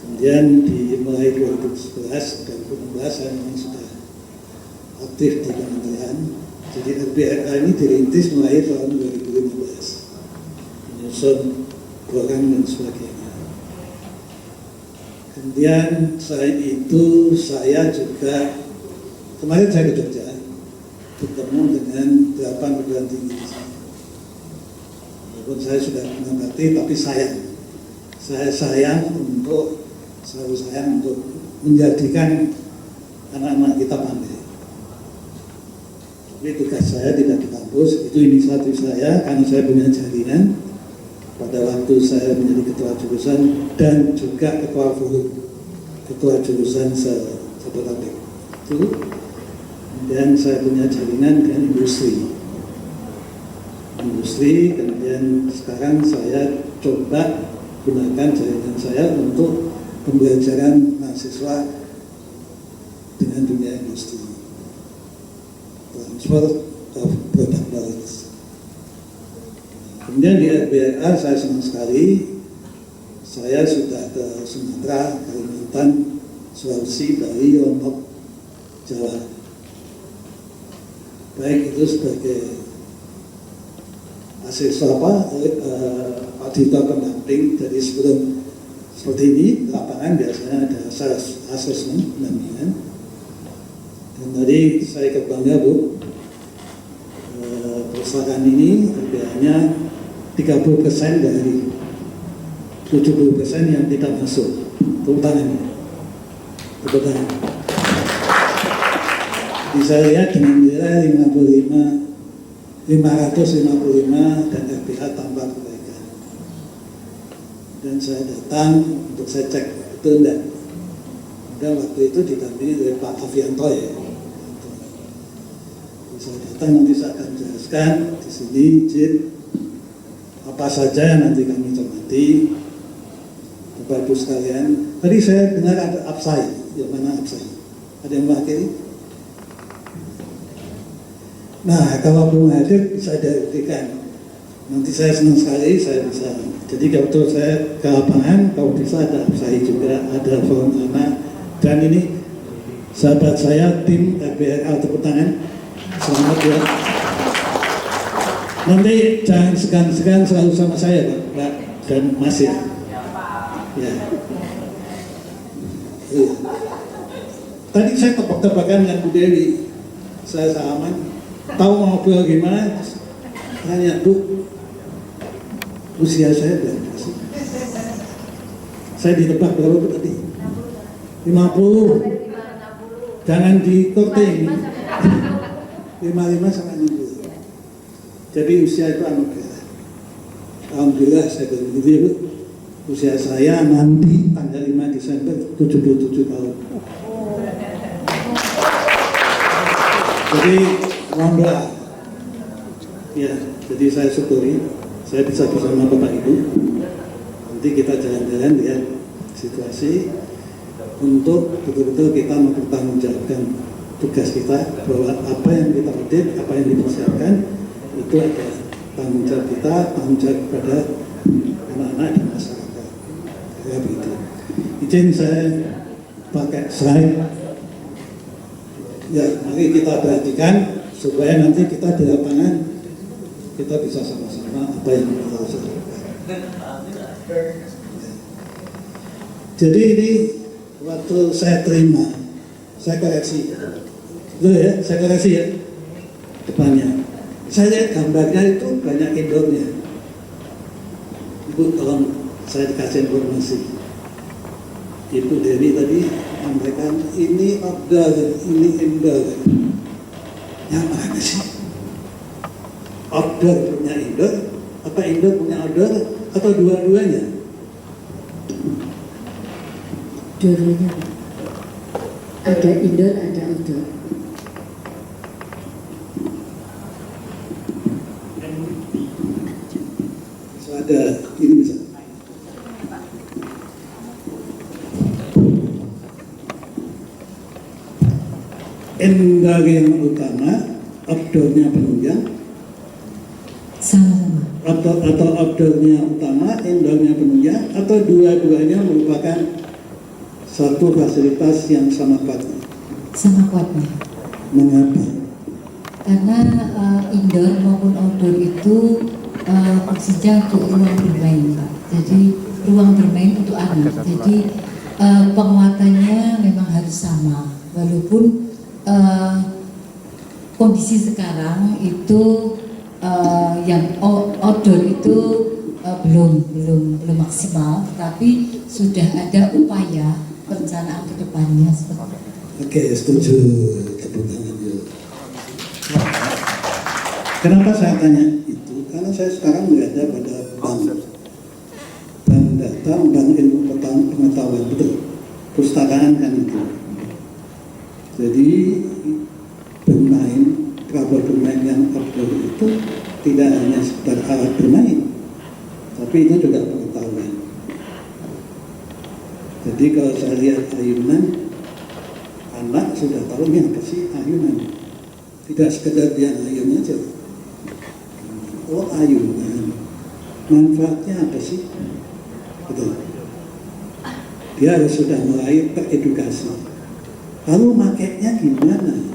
Kemudian mulai 2011 dan 2016 saya memang sudah aktif di kementerian. Jadi LBRA ini dirintis mulai tahun 2015, menyusun program dan sebagainya. Kemudian selain itu saya juga kemarin saya ke Jogja bertemu dengan 8 perguruan tinggi di sana. Walaupun saya sudah mengerti, tapi saya sayang untuk menjadikan anak-anak kita pandai. Jadi tugas saya tidak di kampus, itu inisiatif saya karena saya punya jaringan pada waktu saya menjadi ketua jurusan dan juga ketua jurusan Jabodetabek itu. Kemudian saya punya jaringan dengan industri. Kemudian sekarang saya coba gunakan jaringan saya untuk pembelajaran mahasiswa dengan dunia industri, transfer of product knowledge. Kemudian di LBRA saya senang sekali, saya sudah ke Sumatera, Kalimantan, Sulawesi, Bali, Lombok, Jawa. Baik itu sebagai auditor pendamping dari sebelum seperti ini, di lapangan biasanya ada assessment pendampingan. Dan tadi saya ikut bangga Bu, perpustakaan ini LBH-nya 30% dari 70% yang tidak masuk. Tepuk tangan. Bisa lihat dengan nilai 555 dan LBH tambah kebaikan. Dan saya datang untuk saya cek itu enggak. Dan waktu itu didampingi oleh Pak Avianto ya. Saya datang nanti saya akan jelaskan di sini izin apa saja yang nanti kami cermati. Bapak Ibu sekalian, tadi saya dengar ada Absai, yang mana Absai? Ada yang mewakili? Nah, kalau belum hadir bisa dibuktikan. Nanti saya senang sekali saya bisa. Jadi kalau saya ke lapangan, kalau bisa ada Absai juga, ada forum anak. Dan ini sahabat saya tim LBRA, tepuk tangan. Selamat ya. Nanti jangan segan-segan selalu sama saya Pak dan Mas ya. Ya. Iya. Tadi saya tebak-tebakan dengan Bu Dewi. Saya salaman, tahu ngobrol gimana? Tanya, Bu, usia saya berapa sih? Saya ditebak berapa Bu tadi? 50. Jangan dikorting. 55 sampai 60. Jadi usia itu anugerah. Alhamdulillah saya begitu Bu. Usia saya nanti tanggal 5 Desember 77 tahun. Jadi mohon doa. Ya, jadi saya syukuri saya bisa bersama Bapak Ibu. Nanti kita jalan-jalan lihat situasi untuk betul-betul kita mempertanggungjawabkan tugas kita bahwa apa yang kita audit, apa yang dipersiapkan itu adalah tanggung jawab kita, tanggung jawab kepada anak-anak dan masyarakat. Ya begitu. Izin saya pakai slide. Ya, mari kita perhatikan supaya nanti kita di lapangan kita bisa sama-sama apa yang kita harus lakukan. Jadi ini waktu saya terima, saya koreksi. Loh ya, saya koreksi ya depannya. Saya lihat gambarnya itu banyak indoornya. Ibu tolong saya dikasih informasi. Ibu Dewi tadi menyampaikan ini outdoor, ini indoor. Yang mana sih? Outdoor punya indoor, apa indoor punya outdoor, atau dua-duanya? Dua-duanya ada indoor, ada outdoor. So, ada ini bisa. Indoor yang utama, outdoornya penunjang, Sama-sama. atau outdoornya utama, indoornya penunjang, atau dua-duanya merupakan satu fasilitas yang sama kuatnya. Sama kuatnya. Mengapa? Karena indoor maupun outdoor itu fungsinya untuk ruang bermain, Pak. Jadi ruang bermain untuk anak. Jadi penguatannya memang harus sama, walaupun kondisi sekarang itu yang outdoor itu belum maksimal, tapi sudah ada upaya perencanaan ke depannya seperti itu. Oke, setuju. Tepuk tangan dulu. Kenapa saya tanya itu? Karena saya sekarang berada pada bank data, bank ilmu pengetahuan, betul. Pustakaan kan itu. Jadi perabot bermain yang outdoor itu tidak hanya sekedar alat bermain, tapi itu juga pengetahuan. Jadi kalau saya lihat ayunan, anak sudah tahu ini apa sih ayunan. Tidak sekedar dia ayun aja. Oh ayunan, manfaatnya apa sih? Betul. Dia harus sudah mulai teredukasi. Lalu makainya gimana?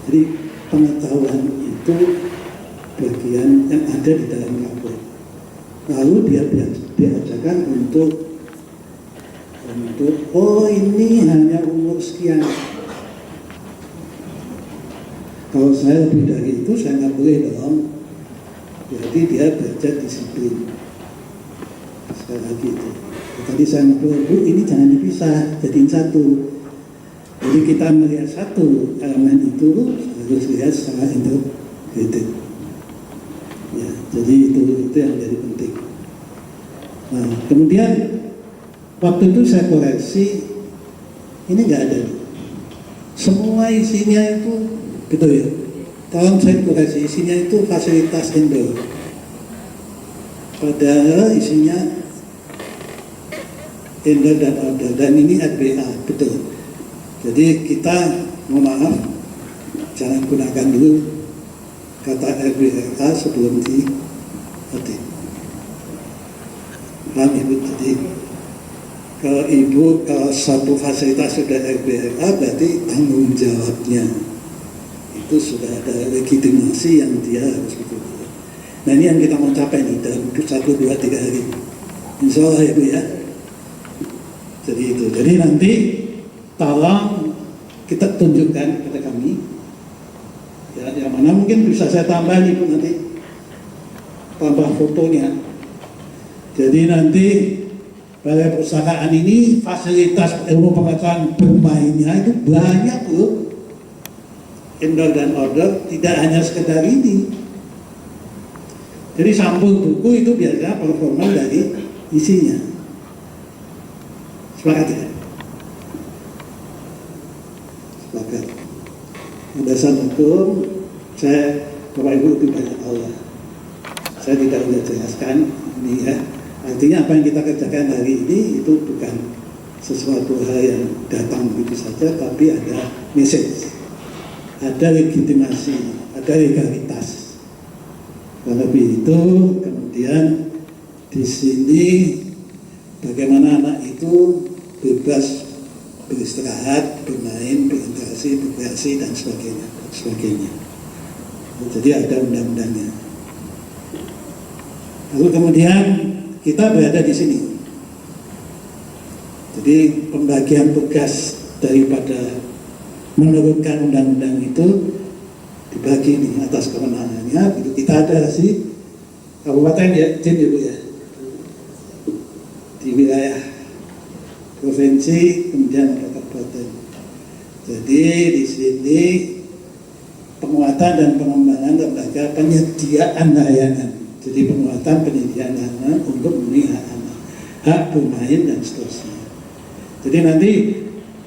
Jadi pengetahuan itu bagian yang ada di dalam rapor. Lalu dia diajarkan untuk oh ini hanya umur sekian. Kalau saya lebih dari itu saya nggak boleh dong. Jadi dia belajar disiplin. Sekali lagi itu. Tadi saya ngobrol, Bu ini jangan dipisah, jadiin satu. Jadi kita melihat satu elemen itu harus lihat secara integrated. Ya, jadi itu yang jadi penting. Nah, kemudian waktu itu saya koreksi, ini nggak ada. Semua isinya itu, gitu ya. Tolong saya koreksi, isinya itu fasilitas indoor. Padahal isinya indoor dan outdoor, dan ini RBA, betul. Jadi kita, mohon maaf, jangan gunakan dulu kata RBA sebelum di paham Ibu? Jadi kalau satu fasilitas sudah RBA berarti tanggung jawabnya itu sudah ada legitimasi yang dia harus betul. Nah ini yang kita mau capai nih dalam 1, 2, 3 hari. Insya Allah Ibu ya. Jadi itu. Jadi nanti tolong kita tunjukkan kepada kami. Ya, yang mana mungkin bisa saya tambah nih Bu nanti. Tambah fotonya. Jadi nanti Balai Perpustakaan ini fasilitas ilmu pengetahuan bermainnya itu banyak loh. Indoor dan outdoor, tidak hanya sekedar ini. Jadi sampul buku itu biasanya performa dari isinya. Sepakat ya? Sepakat. Dasar hukum, saya Bapak Ibu itu banyak tahu lah. Saya tidak bisa jelaskan ini ya. Artinya apa yang kita kerjakan hari ini itu bukan sesuatu hal yang datang begitu saja, tapi ada message, ada legitimasi, ada legalitas. Lebih itu kemudian di sini bagaimana anak itu bebas beristirahat, bermain, berinteraksi, berkreasi dan sebagainya. Jadi ada undang-undangnya. Lalu kemudian kita berada di sini. Jadi pembagian tugas daripada menurunkan undang-undang itu dibagi nih atas kewenangannya. Begitu kita ada di kabupaten ya, Ibu ya, di wilayah provinsi, kemudian ada kabupaten. Jadi di sini penguatan dan pengembangan lembaga penyediaan layanan. Jadi penguatan penyediaan layanan untuk memenuhi hak anak, hak bermain dan seterusnya. Jadi nanti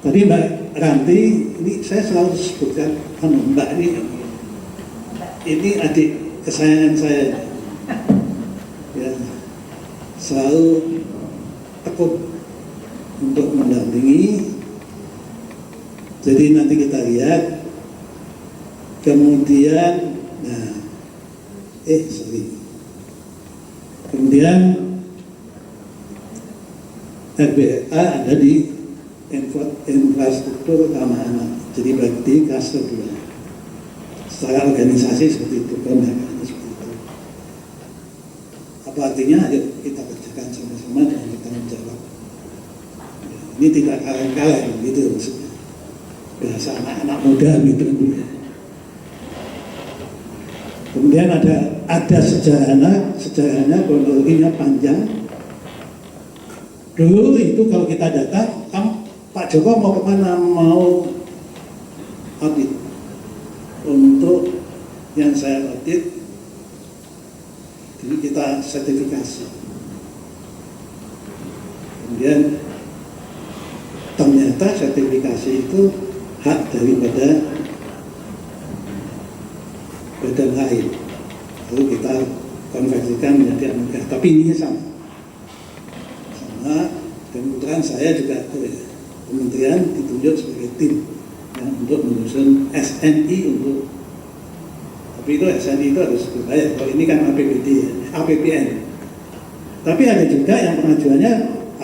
tadi Mbak Ranti, ini saya selalu sebutkan Mbak ini adik kesayangan saya, ya, selalu tekun untuk mendampingi. Jadi nanti kita lihat, kemudian, kemudian RBA ada di infrastruktur ramah anak, jadi berarti klaster 2. Secara organisasi seperti itu, kebijakan seperti itu. Apa artinya? Ayo kita kerjakan sama-sama dengan bertanggung jawab. Ini tidak kaleng-kaleng gitu maksudnya. Bahasa anak-anak muda gitu. Kemudian ada sejarahnya kronologinya panjang. Dulu itu kalau kita datang, Pak Joko mau kemana? Mau audit. Untuk yang saya audit, jadi kita sertifikasi. Kemudian ternyata sertifikasi itu hak daripada badan lain, lalu kita konversikan menjadi anugerah. Tapi ini sama, dan kebetulan saya juga kementerian ditunjuk sebagai tim yang untuk menyusun SNI untuk, tapi itu SNI itu harus dibayar. Kalau ini kan APBD, APBN. Tapi ada juga yang pengajuannya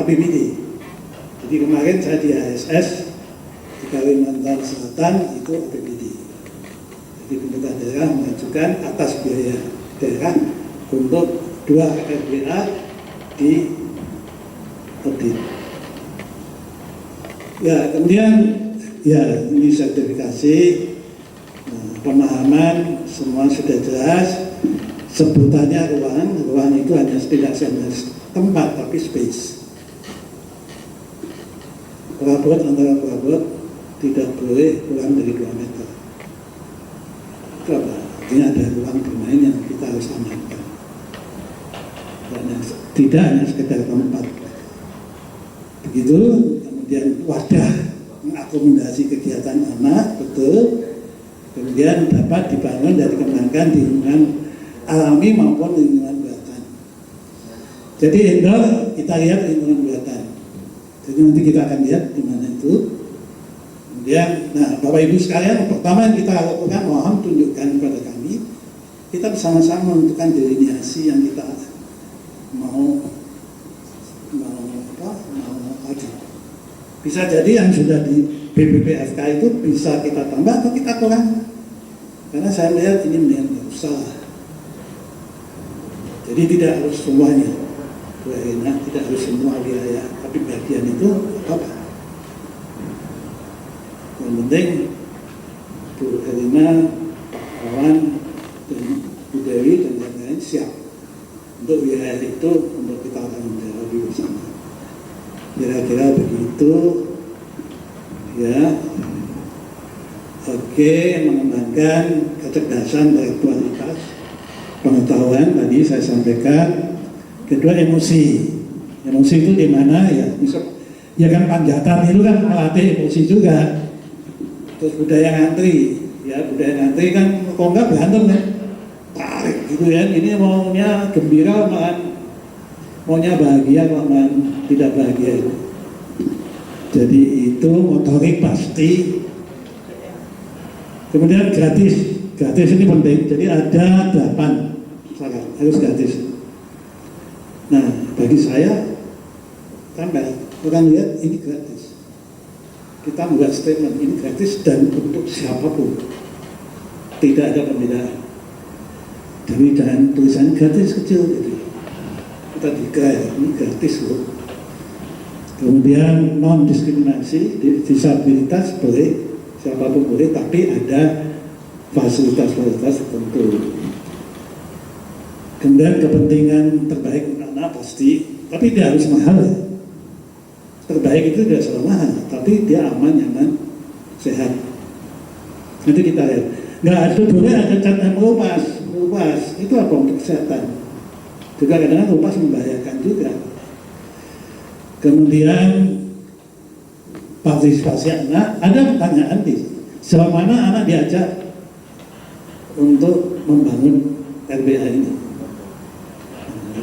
APBD. Jadi kemarin saya di ASS di Kalimantan Selatan itu APBD. Jadi pemerintah daerah mengajukan atas biaya daerah untuk 2 RBA di audit. Ya, kemudian ya ini sertifikasi, pemahaman semua sudah jelas. Sebutannya ruang itu hanya tidak sekedar tempat tapi space. Perabot antara perabot tidak boleh kurang dari 2 meter. Itu apa? Artinya ada ruang bermain yang kita harus amankan. Tidak hanya sekedar tempat. Begitu, kemudian wadah mengakomodasi kegiatan anak, betul. Kemudian dapat dibangun dan dikembangkan di lingkungan alami maupun lingkungan buatan. Jadi indoor kita lihat lingkungan buatan. Jadi nanti kita akan lihat di mana itu. Kemudian, Bapak Ibu sekalian, pertama yang kita lakukan, mohon tunjukkan kepada kami, kita bersama-sama menentukan delineasi yang kita mau audit. Bisa jadi yang sudah di BPPFK itu bisa kita tambah atau kita kurang. Karena saya melihat ini mendingan nggak usah. Jadi tidak harus semuanya, tidak harus semua wilayah, tapi bagian itu apa? Yang penting Bu Elina, Pak Kawan, dan Bu Dewi dan lain-lain siap untuk wilayah itu untuk kita akan menjawab bersama. Kira-kira begitu ya. Oke, mengembangkan kecerdasan intelektualitas, pengetahuan tadi saya sampaikan. Kedua, emosi itu di mana ya? Ya kan panjatan itu kan melatih emosi juga. Terus budaya ngantri, ya budaya ngantri kan kok enggak berantem kan, tarik gitu ya. Ini maunya gembira, maunya bahagia, malah tidak bahagia itu. Jadi itu motorik pasti. Kemudian gratis ini penting. Jadi ada 8 syarat harus gratis. Nah, bagi saya tambah orang lihat ini gratis. Kita membuat statement ini gratis dan untuk siapapun, tidak ada pembedaan. Jadi jangan tulisan gratis kecil gitu. Kita declare ini gratis loh. Kemudian non diskriminasi, disabilitas boleh, siapapun boleh, tapi ada fasilitas-fasilitas tertentu. Kemudian kepentingan terbaik anak pasti, tapi dia harus mahal ya. Terbaik itu tidak selalu mahal, tapi dia aman, nyaman, sehat. Nanti kita lihat. Nggak ada boleh ada catatan melupas, itu apa untuk kesehatan? Juga kadang-kadang melupas membahayakan juga. Kemudian partisipasi anak, ada pertanyaan di sejauh mana anak diajak untuk membangun RBA ini.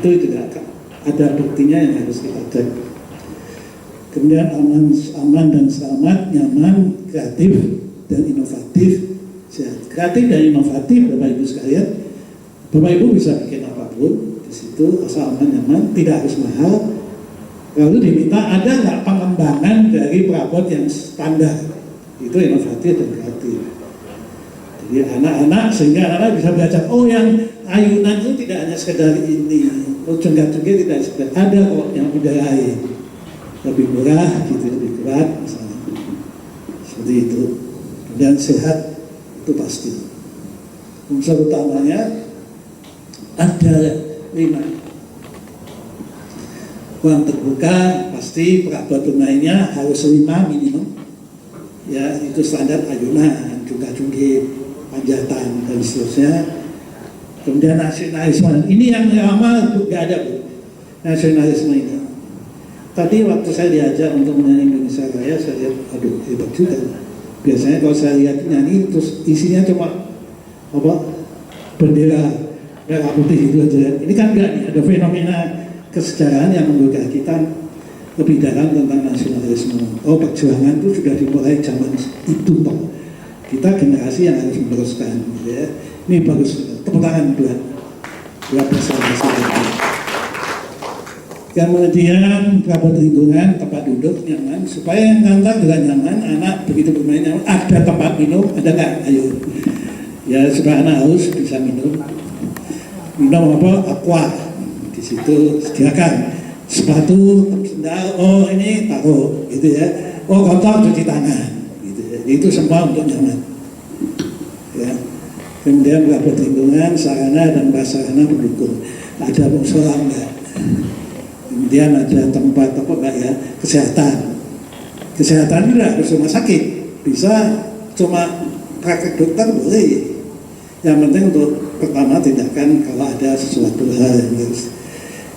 Itu juga ada buktinya yang harus kita cek. Kemudian aman dan selamat, nyaman, kreatif dan inovatif, sehat. Kreatif dan inovatif, Bapak Ibu sekalian, Bapak Ibu bisa bikin apapun di situ asal aman, nyaman, tidak harus mahal. Lalu diminta ada nggak pengembangan dari perabot yang standar, itu inovatif dan kreatif. Jadi anak-anak sehingga anak-anak bisa belajar, oh yang ayunan itu tidak hanya sekedar ini, oh jenggat-jenggat tidak sekedar, ada kok yang udah lain, lebih murah gitu, lebih kuat misalnya, seperti itu. Dan sehat itu pasti. Unsur utamanya ada 5. Uang terbuka pasti, perabot tunainya harus 5 minimum. Ya, itu standar ayunan, jungkat-jungkit, panjatan dan seterusnya. Kemudian nasionalisme, ini yang lama nggak ada, Bu. Nasionalisme ini. Tadi waktu saya diajak untuk menyanyi Indonesia Raya, saya lihat, aduh hebat juga. Biasanya kalau saya lihat nyanyi terus isinya cuma apa, bendera merah putih itu aja. Ini kan enggak nih, ada fenomena kesejarahan yang menggugah kita lebih dalam tentang nasionalisme. Oh, perjuangan itu sudah dimulai zaman itu, Pak. Kita generasi yang harus meneruskan, ya. Ini bagus, tepuk tangan buat bersama-sama. Kemudian perabot lingkungan, tempat duduk nyaman, supaya yang ngantar juga nyaman, anak begitu bermain nyaman, ada tempat minum, ada nggak? Ayo, ya supaya anak haus bisa minum apa? Aqua, di situ sediakan sepatu, sendal, oh ini taruh, gitu ya. Oh kotor cuci tangan, gitu ya. Itu semua untuk nyaman. Ya. Kemudian perabot lingkungan, sarana dan prasarana pendukung, ada musola enggak? Kemudian ada tempat apa enggak ya, kesehatan juga harus rumah sakit, bisa cuma praktek dokter boleh, yang penting untuk pertama tindakan kalau ada sesuatu hal yang harus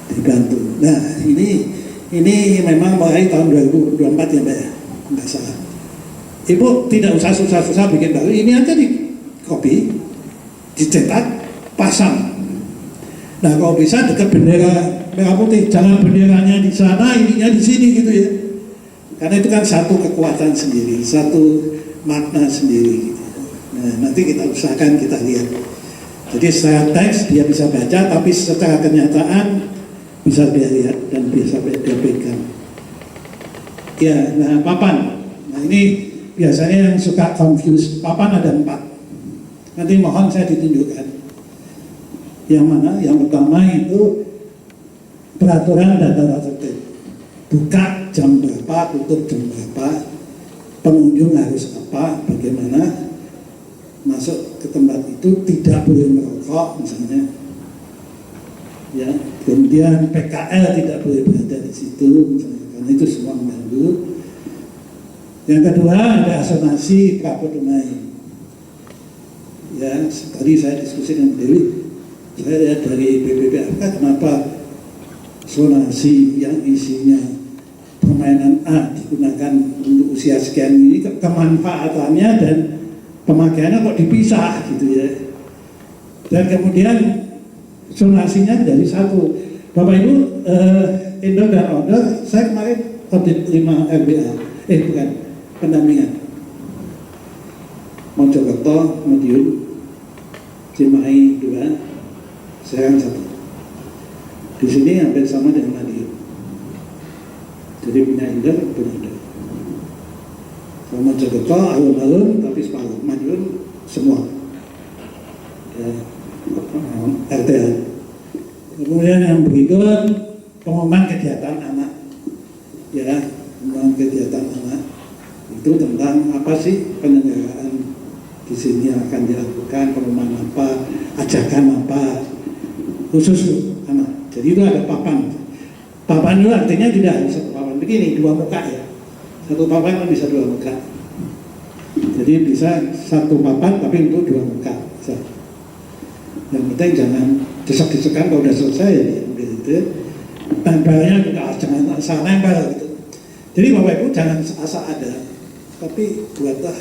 dibantu. Nah ini memang mulai tahun 2024 ya Mbak ya, nggak salah. Ibu tidak usah susah-susah bikin baru, ini aja di copy, dicetak, pasang. Nah kalau bisa dekat bendera merah putih, jangan benderanya di sana, ininya di sini gitu ya. Karena itu kan satu kekuatan sendiri, satu makna sendiri. Gitu. Nah nanti kita usahakan kita lihat. Jadi secara teks dia bisa baca, tapi secara kenyataan bisa dia lihat dan bisa dia pegang. Ya, nah papan. Nah ini biasanya yang suka confuse. Papan ada 4. Nanti mohon saya ditunjukkan. Yang mana? Yang pertama itu peraturan dan tata tertib. Buka jam berapa, tutup jam berapa, pengunjung harus apa, bagaimana masuk ke tempat itu, tidak boleh merokok misalnya. Ya, kemudian PKL tidak boleh berada di situ misalnya, karena itu semua mengganggu. Yang kedua ada asuransi perabot tunai. Ya, tadi saya diskusi dengan Dewi. Saya lihat dari BPPFK kenapa asuransi yang isinya permainan A digunakan untuk usia sekian ini, kemanfaatannya dan pemakaiannya kok dipisah gitu ya. Dan kemudian asuransinya dari satu. Bapak Ibu, Indo dan Order, saya kemarin audit 5 RBA, bukan, pendampingan. Mojokerto, Madiun, Cimahi 2, Serang 1. Di sini hampir sama dengan Madiun. Jadi punya Indo, punya Indo. Kalau Mojokerto alun-alun tapi separuh, Madiun semua. Ya, RTL. Kemudian yang berikut pengumuman kegiatan anak. Ya, pengumuman kegiatan anak itu tentang apa sih penyelenggaraan di sini akan dilakukan, pengumuman apa, ajakan apa, khusus anak. Jadi itu ada papan. Papan itu artinya tidak satu papan begini, 2 muka ya. Satu papan kan bisa 2 muka. Jadi bisa satu papan tapi untuk 2 muka. Bisa. Yang penting jangan desek-desekan kalau udah selesai ya gitu. Tempelnya juga jangan asal nempel gitu. Jadi Bapak Ibu jangan asal ada, tapi buatlah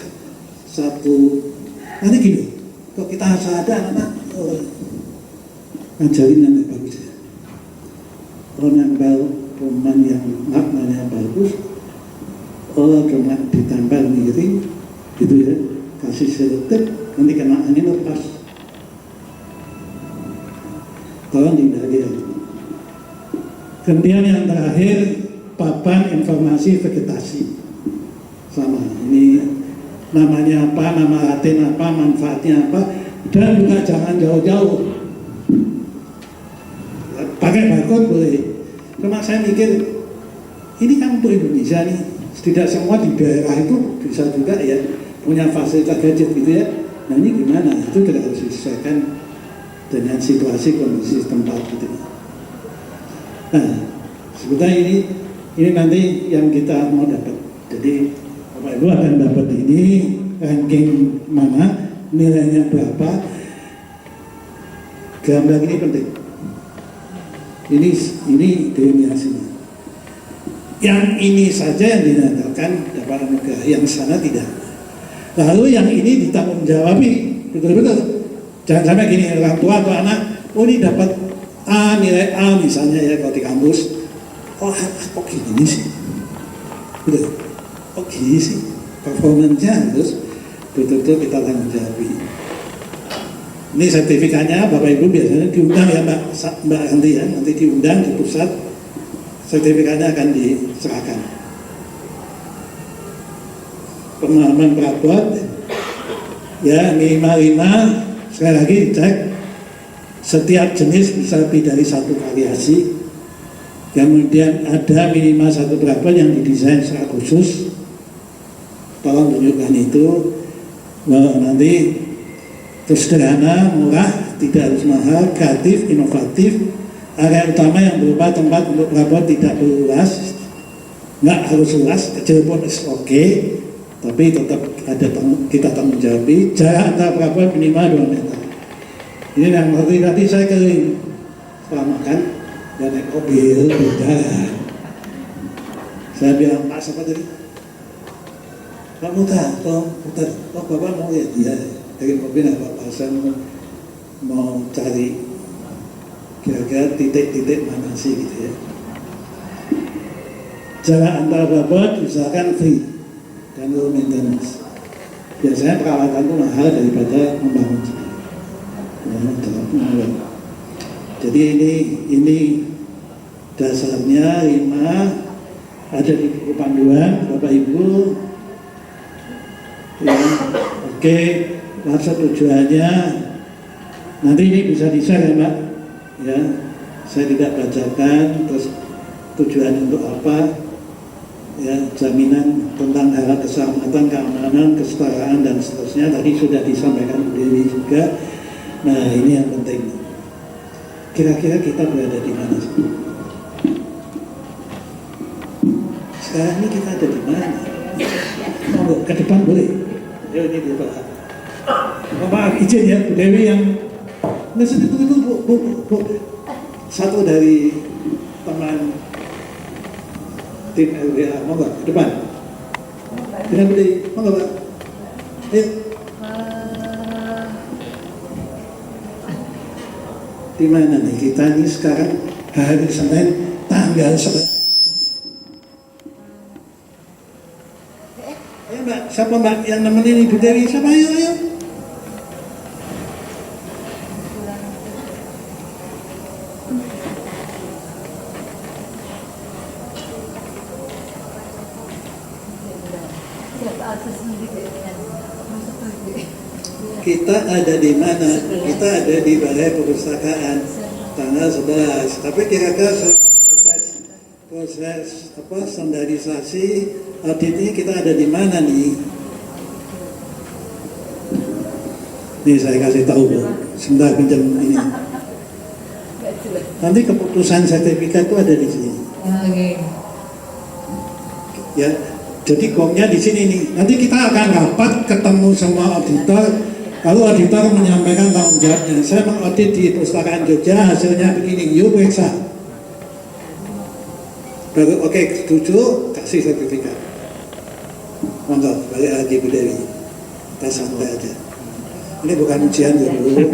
satu. Nanti gini, kalau kita asal ada anak-anak ngajarin yang bagus ya. Kalau nempel roman yang maknanya bagus, cuma ditempel miring gitu ya, kasih selotip, nanti kena angin lepas. Tolong dihindari ya. Kemudian yang terakhir, papan informasi vegetasi. Sama, ini namanya apa, nama latin apa, manfaatnya apa, dan juga jangan jauh-jauh. Pakai barcode boleh. Cuma saya mikir, ini kan untuk Indonesia nih, tidak semua di daerah itu bisa juga ya punya fasilitas gadget gitu ya. Nah ini gimana? Itu kita harus disesuaikan dengan situasi kondisi tempat gitu. Nah, sebetulnya ini nanti yang kita mau dapat. Jadi Bapak Ibu akan dapat ini ranking mana, nilainya berapa. Gambar ini penting. Ini denominasinya. Yang ini saja yang dinyatakan dapat anugerah, yang sana tidak. Lalu yang ini ditanggung jawabi, betul-betul. Jangan sampai gini, orang tua atau anak, oh ini dapat A, nilai A misalnya ya kalau di kampus. Oh kok gini sih? Betul. Kok gini sih? Performanya harus betul-betul kita tanggung jawabi. Ini sertifikatnya Bapak Ibu biasanya diundang ya Mbak Andi ya, nanti diundang di pusat, sertifikatnya akan diserahkan. Pemahaman perabot ya minimal 5. Sekali lagi cek, setiap jenis bisa lebih dari 1 variasi. Kemudian ada minimal 1 perabot yang didesain secara khusus. Tolong tunjukkan itu. Nanti terus sederhana, murah, tidak harus mahal, kreatif, inovatif. Area utama yang berupa tempat untuk perabot tidak perlu luas, nggak harus luas, kecil pun oke. Tapi tetap ada kita tanggung jawab. Jarak antar perabot minimal 2 meter. Ini yang tadi saya keliling setelah makan dan naik mobil berjalan. Saya bilang Pak siapa tadi? Pak Mutar, Mutar, Bapak mau ya dia dari mobil Bapak saya mau cari kira-kira titik-titik mana sih gitu ya. Jarak antar perabot misalkan free dan low maintenance. Biasanya perawatan itu mahal daripada membangun. Jadi ini dasarnya 5 ada di buku panduan Bapak Ibu. Ya, oke, maksud tujuannya nanti ini bisa di-share ya Mbak. Ya, saya tidak bacakan terus tujuan untuk apa. Ya, jaminan tentang hak keselamatan, keamanan, kesetaraan dan seterusnya tadi sudah disampaikan Bu Dewi juga. Nah ini yang penting. Kira-kira kita berada di mana? Sekarang ini kita ada di mana? Oh, ke depan boleh? Ya ini dia Pak. Bapak izin ya Bu Dewi yang ngasih itu Bu. Satu dari teman tim LBH, mau nggak ke depan? Dengan beli, mau nggak Pak? Ayo. Di mana nih kita nih sekarang hari Senin tanggal 11. Ayo Mbak, siapa Mbak yang nemenin Ibu Dewi? Siapa? Ayo. Kita ada di mana? Kita ada di Balai Perpustakaan tanggal 11. Tapi kira-kira proses standarisasi audit ini kita ada di mana nih? Nih saya kasih tahu Bu. Sebentar pinjam ini. Nanti keputusan sertifikat itu ada di sini. Oke. Ya, Jadi gongnya di sini nih. Nanti kita akan rapat ketemu sama auditor. Lalu auditor menyampaikan tanggung jawabnya. Saya mengaudit di Perpustakaan Jogja, hasilnya begini. Yuk periksa. Baru oke, setuju, kasih sertifikat. Monggo, balik lagi Bu Dewi. Kita santai aja. Ini bukan ujian dulu.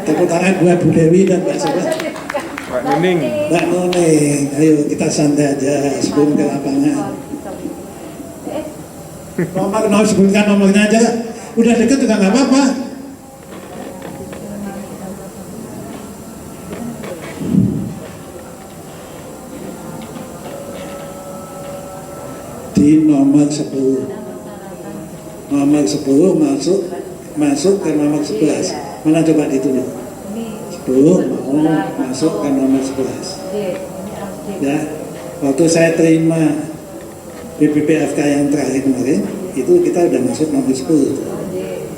Tepuk tangan buat Bu Dewi dan Mbak Sobat. Mbak Nuning. Mbak Nuning, ayo kita santai aja sebelum ke lapangan. Nomor sebutkan nomornya aja. Udah deket juga nggak apa-apa. Di nomor 10. Nomor 10 masuk ke nomor 11. Mana coba ditulis? 10 mau masuk ke nomor 11. Ya, waktu saya terima BPPFK yang terakhir kemarin, itu kita udah masuk nomor 10.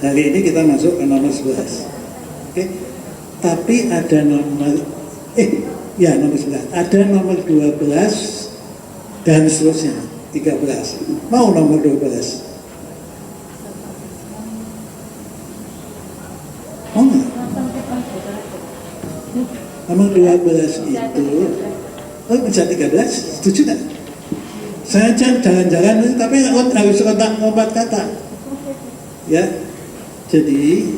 Hari ini kita masuk ke nomor 11. Oke. Tapi ada nomor nomor 11. Ada nomor 12 dan seterusnya 13. Mau nomor 12? Mau nggak? Nomor 12 itu bisa 13, setuju nggak? Saya jalan-jalan tapi harus lompat kata. Ya. Jadi,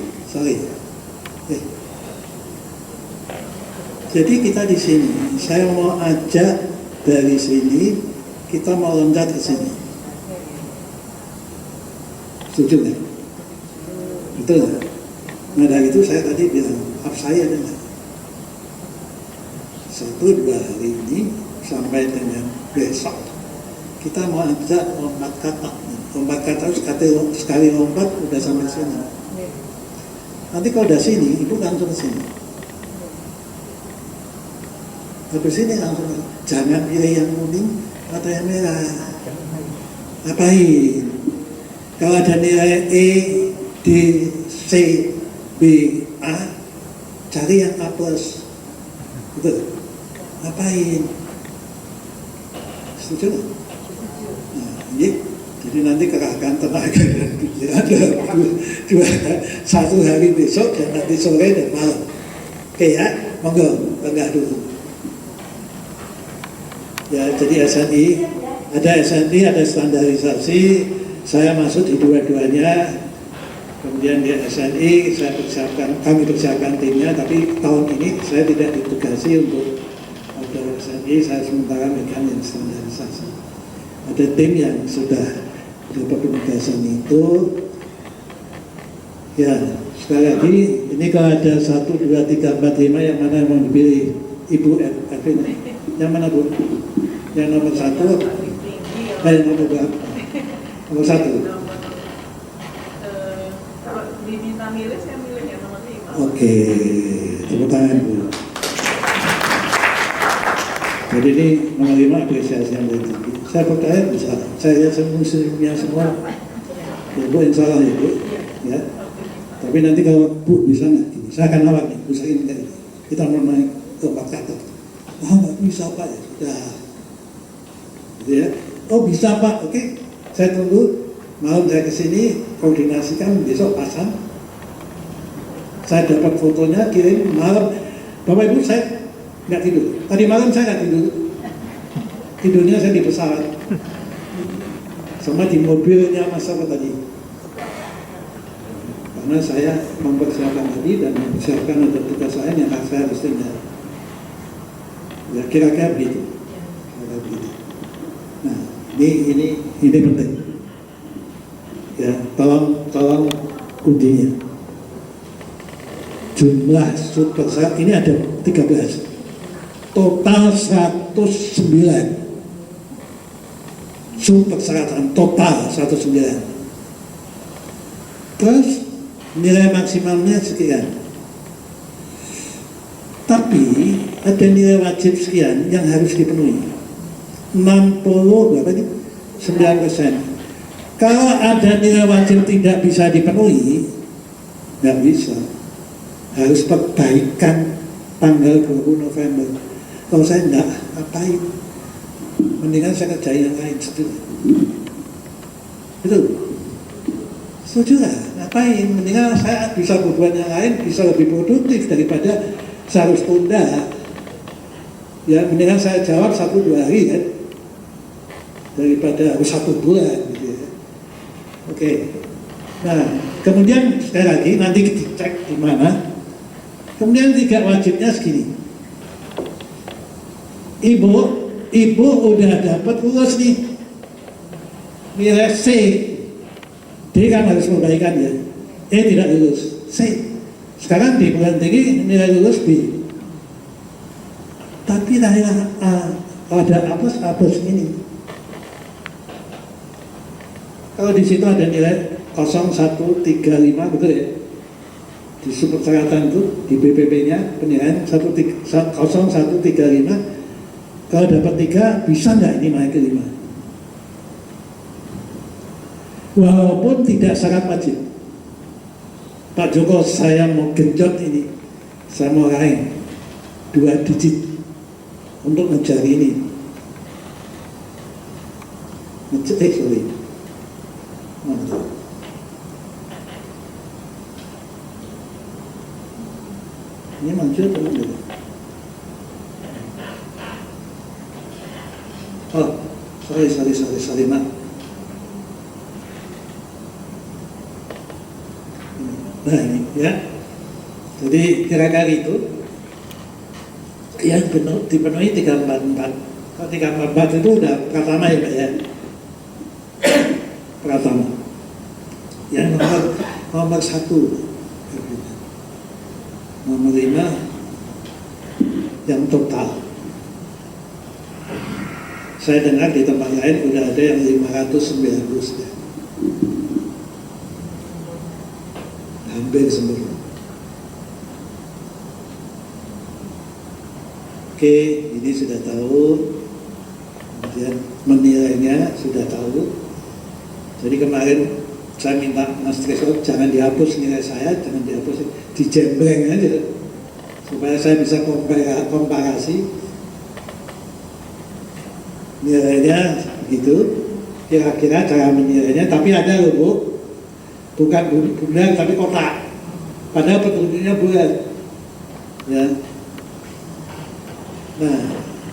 Jadi kita di sini, saya mau ajak dari sini, kita mau loncat ke sini. Setuju nggak? Betul nggak? Nah dari itu saya tadi bilang, saya ada nggak? 1-2 hari ini sampai dengan besok kita mau ajak lompat kata sekali lompat udah sampai sini. Nanti kalau udah sini ibu langsung ke sini, habis sini langsung jangan pilih yang kuning atau yang merah. Ngapain? Kalau ada nilai E, D, C, B, A, cari yang A plus. Betul? Ngapain? Setuju? Nah, jadi nanti kerahkan tenaga dan pikiran dua satu hari besok dan nanti sore dan malam. Oke ya, monggo, bangga dulu. Ya, jadi SNI, ada standarisasi, saya masuk di dua-duanya. Kemudian di SNI, kami persiapkan timnya, tapi tahun ini saya tidak ditugasi untuk ada SNI, saya sementara megang yang standarisasi. Ada tim yang sudah dapat penugasan itu. Ya, sekali lagi, ini kalau ada 1, 2, 3, 4, 5, yang mana yang mau dipilih? Ibu Ervin, yang mana Bu? Yang nomor 1? Nomor berapa? Nomor 1. Diminta milih, saya milih yang nomor 5. Oke, tepuk tangan Bu. Jadi ini nomor 5 apresiasi yang lebih tinggi. Saya percaya bisa. Saya semuanya semua. Ya Bu, insya Allah ya Bu. Ya. Tapi nanti kalau Bu bisa nggak? Saya akan awak nih. Bisa ini kan. Kita mau naik ke Pak Kata. Nggak bisa Pak ya. Sudah. Gitu ya. Oh bisa Pak. Oke. Saya tunggu. Malam saya kesini koordinasikan besok pasang. Saya dapat fotonya kirim malam. Bapak Ibu saya nggak tidur. Tadi malam saya nggak tidur. Tidurnya saya di pesawat. Sama di mobilnya Mas apa tadi. Karena saya mempersiapkan tadi dan mempersiapkan untuk tugas lain yang saya harus tinggal. Ya kira-kira begitu. Nah ini penting. Ya tolong kundinya. Jumlah super saat ini ada 13. Total 109. Super persyaratan total 109. Terus nilai maksimalnya sekian. Tapi ada nilai wajib sekian yang harus dipenuhi. 60 berapa ini? 9%. Kalau ada nilai wajib tidak bisa dipenuhi, nggak bisa. Harus perbaikan tanggal 20 November. Kalau saya enggak, ngapain? Mendingan saya kerjain yang lain. Itu setuju nggak? Ngapain? Mendingan saya bisa berbuat yang lain, bisa lebih produktif daripada saya harus tunda. Ya, mendingan saya jawab 1-2 hari kan, daripada harus 1 bulan gitu ya. Oke. Nah, kemudian sekali lagi nanti kita cek di mana. Kemudian 3 wajibnya segini. Ibu udah dapat lulus nih, nilai C. D kan harus membaikan ya. E tidak lulus, C. Sekarang di bulan tinggi nilai lulus B. Tapi ada apes ini. Kalau di situ ada nilai 0135, betul ya? Di persyaratan itu di BPP-nya penilaian 0135. Kalau dapat 3, bisa nggak ini naik ke 5? Walaupun tidak syarat wajib. Pak Joko, saya mau genjot ini, saya mau raih 2 digit untuk ngejar ini. Sorry. Mantap. Ini maju atau enggak? Oh, sorry, Mak. Nah ini ya. Jadi kira-kira itu yang dipenuhi 344. Kalau 344 itu udah pertama ya Pak ya. Pertama. Yang nomor 1. Nomor 5 yang total. Saya dengar di tempat lain udah ada yang 590 ya. Hampir sempurna. Oke, ini sudah tahu. Kemudian menilainya sudah tahu. Jadi kemarin saya minta Mas Tresor jangan dihapus nilai saya, jangan dihapus, dijembreng aja supaya saya bisa komparasi nilainya gitu, kira-kira cara menilainya. Tapi ada loh Bu, bukan bulan tapi kotak, padahal petunjuknya bulan ya. Nah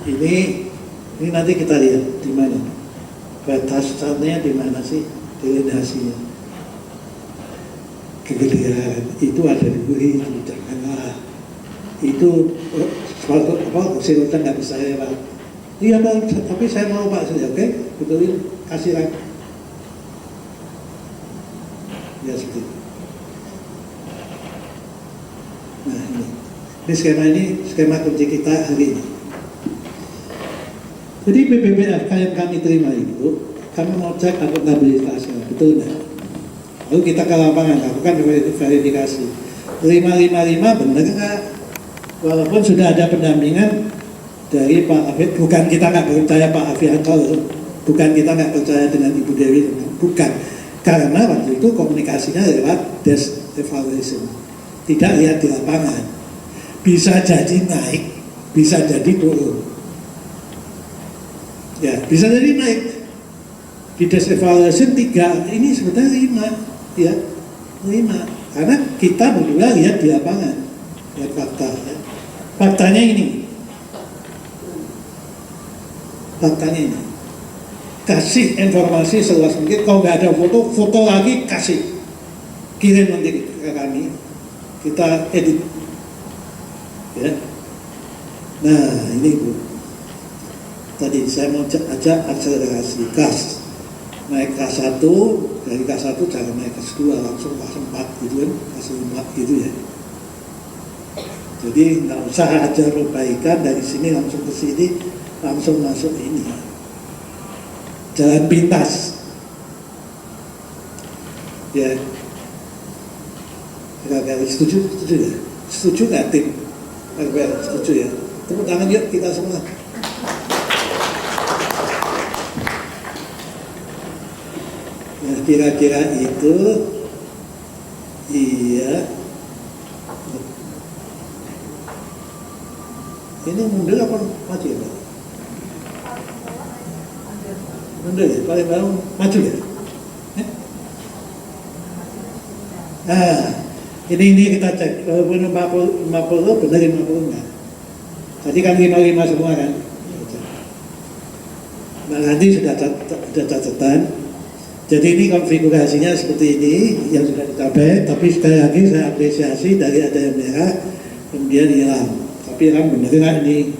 ini nanti kita lihat di mana batasannya, di mana sih delegasinya. Kegedean itu ada di buri, janganlah itu suatu silutan nggak bisa lewat. Iya Pak, tapi saya mau Pak saja, oke? Betulin, kasih lagi. Ya seperti itu. Nah ini skema kunci kita hari ini. Jadi BPPFK yang kami terima itu, kami mau cek akuntabilitasnya, betul nggak? Lalu kita ke lapangan, lakukan verifikasi. 555 benar nggak? Walaupun sudah ada pendampingan dari Pak Afif, bukan kita nggak percaya Pak Afianto, bukan kita nggak percaya dengan Ibu Dewi, bukan, karena waktu itu komunikasinya lewat desk evaluation, tidak lihat di lapangan. Bisa jadi naik, bisa jadi turun, ya bisa jadi naik. Di desk evaluation 3, ini sebetulnya 5, ya 5, karena kita berdua lihat di lapangan, lihat fakta. Ya. Faktanya ini. Faktanya ini, kasih informasi seluas mungkin. Kalau nggak ada foto lagi kasih, kirim nanti ke kami, kita edit ya. Nah ini Bu, tadi saya mau ajak akselerasi gas, naik K1, dari K1 jangan naik K2 langsung K4 gitu kan, K4 gitu ya. Jadi nggak usah ajar perbaikan dari sini langsung ke sini, langsung masuk ini jalan pintas ya. Kira-kira setuju ya? Setuju nggak tim? Setuju ya? Tepuk tangan yuk kita semua. Ya kira-kira itu iya. Ini mundur apa maju ya Pak? Mundur ya, paling baru maju ya? Nah, ini kita cek, 50 benar 50 enggak? Tadi kan 55 semua kan? Nah, nanti sudah catatan. Jadi ini konfigurasinya seperti ini yang sudah dicapai, tapi sekali lagi saya apresiasi dari ada yang merah, kemudian hilang. Tapi hilang benar nggak ini?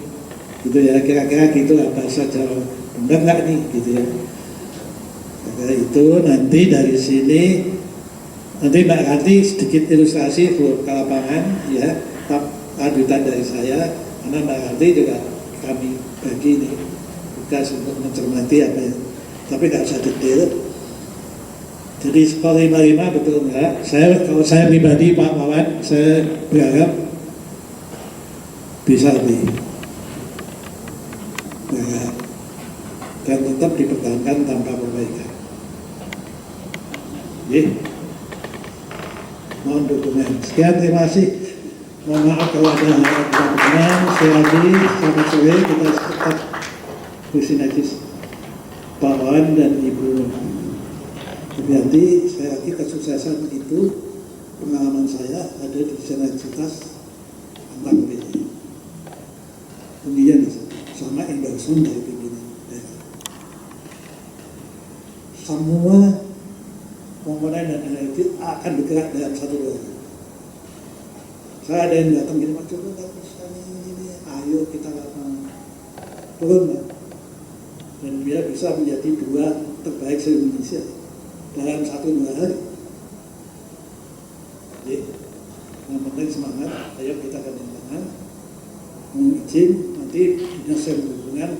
Gitu ya, kira-kira gitu bahasa Jawa, benar nggak nih? Gitu ya. Karena itu nanti dari sini, nanti Mbak Ranti sedikit ilustrasi ke lapangan, ya, lanjutan dari saya, karena Mbak Ranti juga kami bagi ini tugas untuk mencermati apa ya, tapi nggak usah detail. Jadi skor 55 betul enggak? Kalau saya pribadi Pak Wawan, saya berharap bisa lebih. Berharap. Dan tetap dipertahankan tanpa perbaikan. Oke. Mohon dukungan. Sekian, terima kasih. Mohon maaf kalau ada kekurangan. Sekali lagi, selamat sore. Kita tetap bersinergis Pak Wawan dan Ibu Yulianti. Saya lagi kesuksesan itu pengalaman saya ada di sinergitas antar wilayah. Kemudian sama endorsement dari pimpinan daerah. Semua komponen dan energi akan bergerak dalam satu ruangan. Saya ada yang datang gini, Pak Joko nggak bisa ini, ayo kita turun, Pak. Dan dia bisa menjadi 2 terbaik se-Indonesia dalam 1-2 hari. Jadi, yang penting semangat, ayo kita gandeng tangan, izin, nanti dinas perhubungan,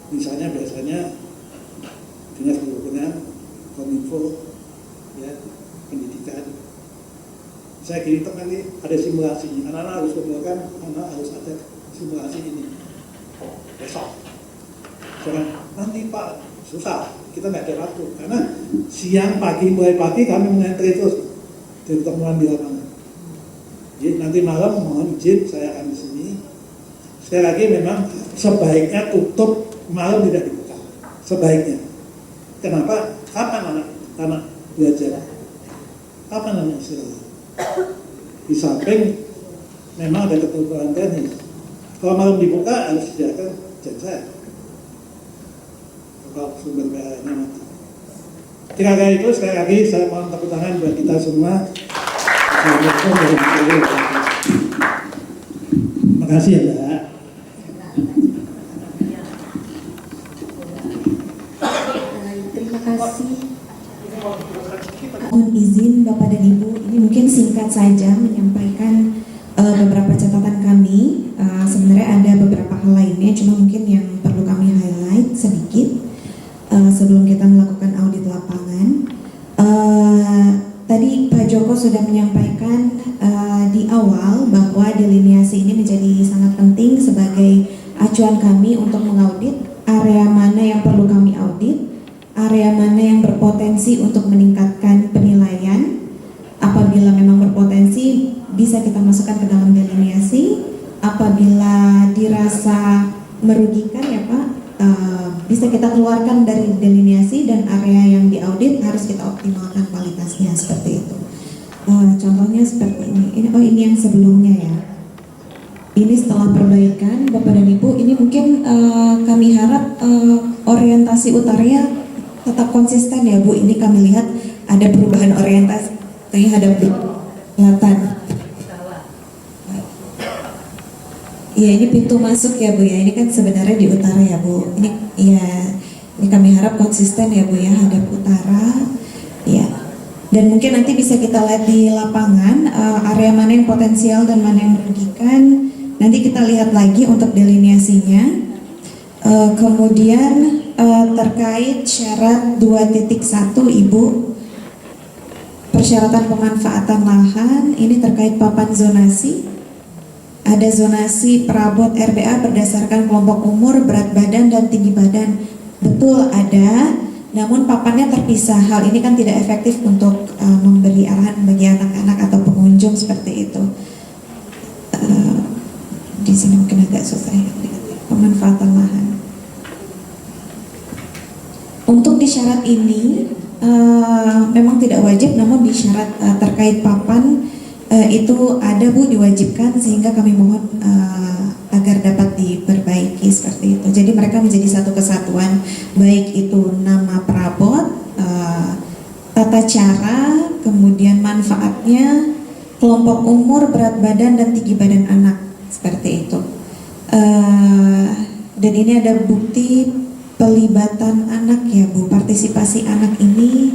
misalnya biasanya dinas perhubungan, kominfo, ya, pendidikan. Saya kira nanti ada simulasi, anak-anak harus kumpulkan, anak harus ada simulasi ini besok. Jangan nanti Pak, susah, kita nggak ada waktu, karena siang, pagi, mulai pagi kami mengantri terus dari temuan di lapangan. Jadi nanti malam mohon izin saya akan di sini. Sekali lagi memang sebaiknya tutup, malam tidak dibuka. Sebaiknya. Kenapa? Kapan anak belajar? Kapan anak istirahat? Di samping memang ada ketentuan teknis. Kalau malam dibuka harus disediakan genset. Kalau sumber PA-nya mati. Kira-kira itu sekali lagi saya mohon tepuk tangan buat kita semua. Terima kasih ya Mbak. Terima kasih. Mohon izin Bapak dan Ibu, ini mungkin singkat saja menyampaikan beberapa catatan kami. Sebenarnya ada beberapa hal lainnya, cuma mungkin yang perlu kami highlight sedikit sebelum kita melakukan audit lapangan. Tadi Pak Joko sudah menyampaikan di awal bahwa delineasi ini menjadi sangat penting sebagai acuan kami untuk mengaudit area mana yang perlu kami audit, area mana yang berpotensi untuk meningkatkan penilaian. Apabila memang berpotensi bisa kita masukkan ke dalam delineasi, apabila dirasa merugikan ya Pak, bisa kita keluarkan dari delineasi, dan area yang diaudit harus kita optimalkan kualitasnya seperti itu. Contohnya seperti ini. Ini yang sebelumnya ya. Ini setelah perbaikan Bapak dan Ibu, ini mungkin kami harap orientasi utaranya tetap konsisten ya Bu. Ini kami lihat ada perubahan orientasi terhadap selatan. Ya, ini pintu masuk ya Bu ya. Ini kan sebenarnya di utara ya Bu. Ini ya, ini kami harap konsisten ya Bu ya, hadap utara. Ya. Dan mungkin nanti bisa kita lihat di lapangan area mana yang potensial dan mana yang merugikan. Nanti kita lihat lagi untuk delineasinya. Kemudian terkait syarat 2.1 Ibu, persyaratan pemanfaatan lahan, ini terkait papan zonasi. Ada zonasi perabot RBA berdasarkan kelompok umur, berat badan, dan tinggi badan. Betul ada, namun papannya terpisah. Hal ini kan tidak efektif untuk memberi arahan bagi anak-anak atau pengunjung seperti itu. Di sini mungkin agak susah ya, pemanfaatan lahan. Untuk di syarat ini, memang tidak wajib, namun di syarat terkait papan itu ada Bu, diwajibkan, sehingga kami mohon agar dapat diperbaiki seperti itu. Jadi mereka menjadi satu kesatuan, baik itu nama perabot, tata cara, kemudian manfaatnya, kelompok umur, berat badan, dan tinggi badan anak, seperti itu. Dan ini ada bukti pelibatan anak ya Bu, partisipasi anak ini.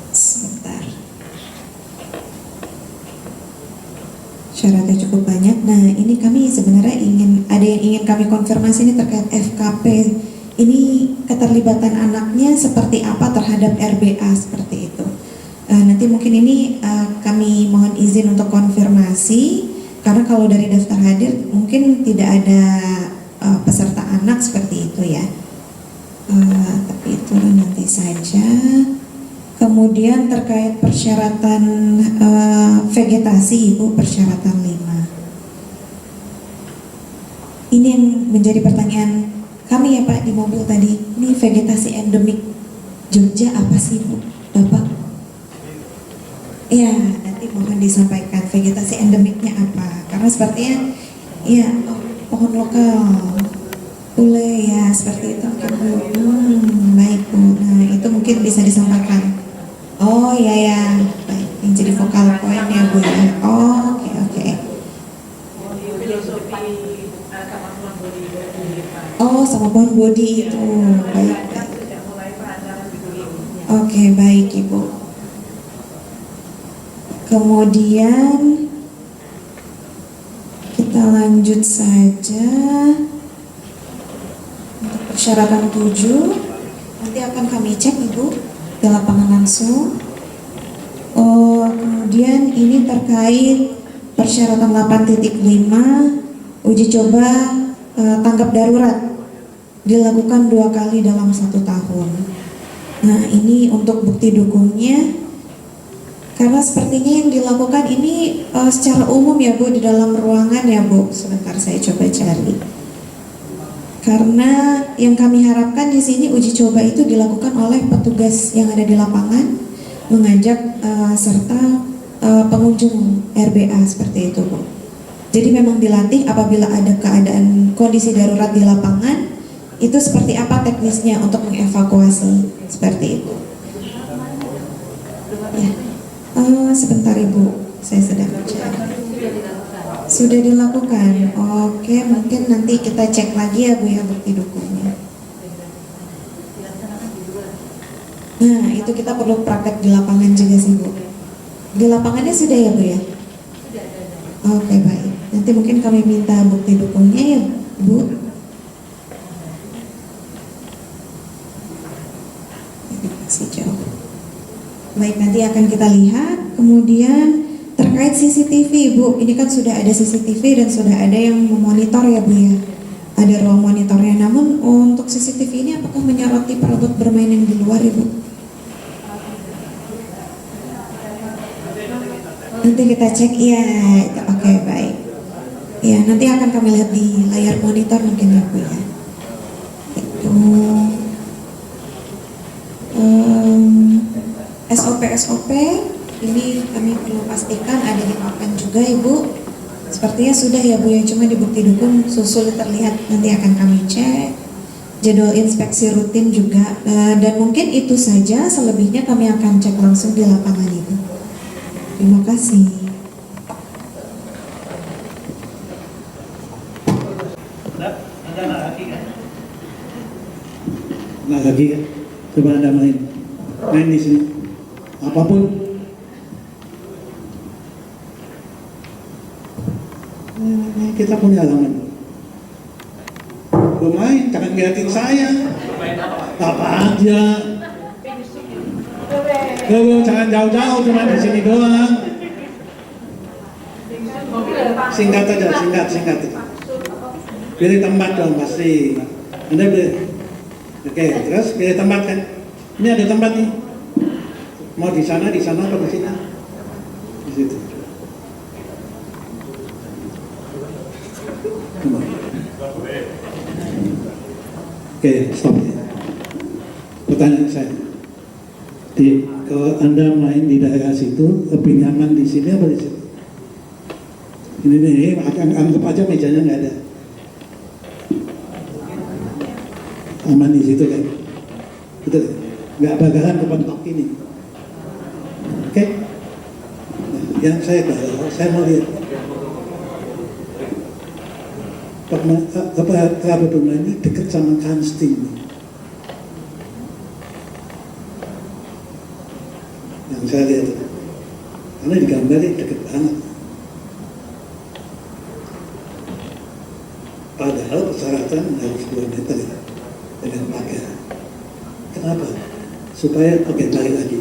Sebentar, syaratnya cukup banyak. Nah, ini kami sebenarnya ada yang ingin kami konfirmasi ini terkait FKP. Ini keterlibatan anaknya seperti apa terhadap RBA, seperti itu. Nanti mungkin ini kami mohon izin untuk konfirmasi, karena kalau dari daftar hadir mungkin tidak ada peserta anak seperti itu ya. Tapi itu nanti saja. Kemudian terkait persyaratan vegetasi Ibu, persyaratan 5. Ini yang menjadi pertanyaan kami ya Pak di mobil tadi. Ini vegetasi endemik Jogja apa sih Bu, Bapak? Ya, nanti mohon disampaikan vegetasi endemiknya apa. Karena sepertinya ya pohon lokal, boleh ya, seperti itu mungkin Bu. Baik Bu, nah itu mungkin bisa disampaikan. Oh ya ya, baik, yang jadi vokal poinnya Bu ya. Oh, oke. Oh, sama pohon bodi itu, baik. Oke, baik Ibu. Kemudian kita lanjut saja untuk persyaratan 7. Nanti akan kami cek Ibu di lapangan langsung. Kemudian ini terkait persyaratan 8.5, uji coba tanggap darurat dilakukan 2 kali dalam 1 tahun. Nah, ini untuk bukti dukungnya, karena sepertinya yang dilakukan ini secara umum ya Bu, di dalam ruangan ya Bu. Sebentar saya coba cari. Karena yang kami harapkan di sini uji coba itu dilakukan oleh petugas yang ada di lapangan, mengajak serta pengunjung RBA, seperti itu Bu. Jadi memang dilatih apabila ada keadaan kondisi darurat di lapangan, itu seperti apa teknisnya untuk mengevakuasi, seperti itu. Ya. Sebentar Ibu, saya sedang mencari. Sudah dilakukan. Oke, mungkin nanti kita cek lagi ya Bu ya bukti dukungnya. Nah, itu kita perlu praktek di lapangan juga sih Bu. Di lapangannya sudah ya Bu ya? Oke, baik. Nanti mungkin kami minta bukti dukungnya ya Bu. Sejauh. Baik, nanti akan kita lihat. Kemudian terkait CCTV Bu, ini kan sudah ada CCTV dan sudah ada yang memonitor ya Bu ya. Ada ruang monitornya, namun untuk CCTV ini apakah menyoroti perabot bermain yang di luar Ibu? Nanti kita cek, iya, oke, baik. Ya, nanti akan kami lihat di layar monitor mungkin ya Bu ya. Itu SOP ini kami perlu pastikan ada di papan juga Ibu. Sepertinya sudah ya Bu, yang cuma di bukti dukung susul terlihat, nanti akan kami cek. Jadwal inspeksi rutin juga, dan mungkin itu saja, selebihnya kami akan cek langsung di lapangan Ibu. Terima kasih. Nggak lagi kan? Coba Anda main di sini. Apapun. Kita punya halaman. Bermain, jangan ngeliatin saya. Apa aja. Jangan jauh-jauh, cuma di sini doang. Singkat aja, singkat. Pilih tempat dong pasti. Anda pilih. Oke, terus pilih tempat kan. Ini ada tempat nih. Mau di sana atau di sini? Di situ. Oke, stop. Pertanyaan saya, kalau Anda main di daerah situ, lebih nyaman di sini apa di situ? Ini anggap aja mejanya nggak ada. Aman di situ kan? Betul? Nggak bakalan kepentok ini. Oke? Nah, yang saya tahu, saya mau lihat Kabetuna ini dekat sama Kansting. Yang saya lihat, karena di gambarnya dekat banget. Padahal persyaratan harus 2 meter ya, dengan pagar. Kenapa? Supaya pakai balik lagi,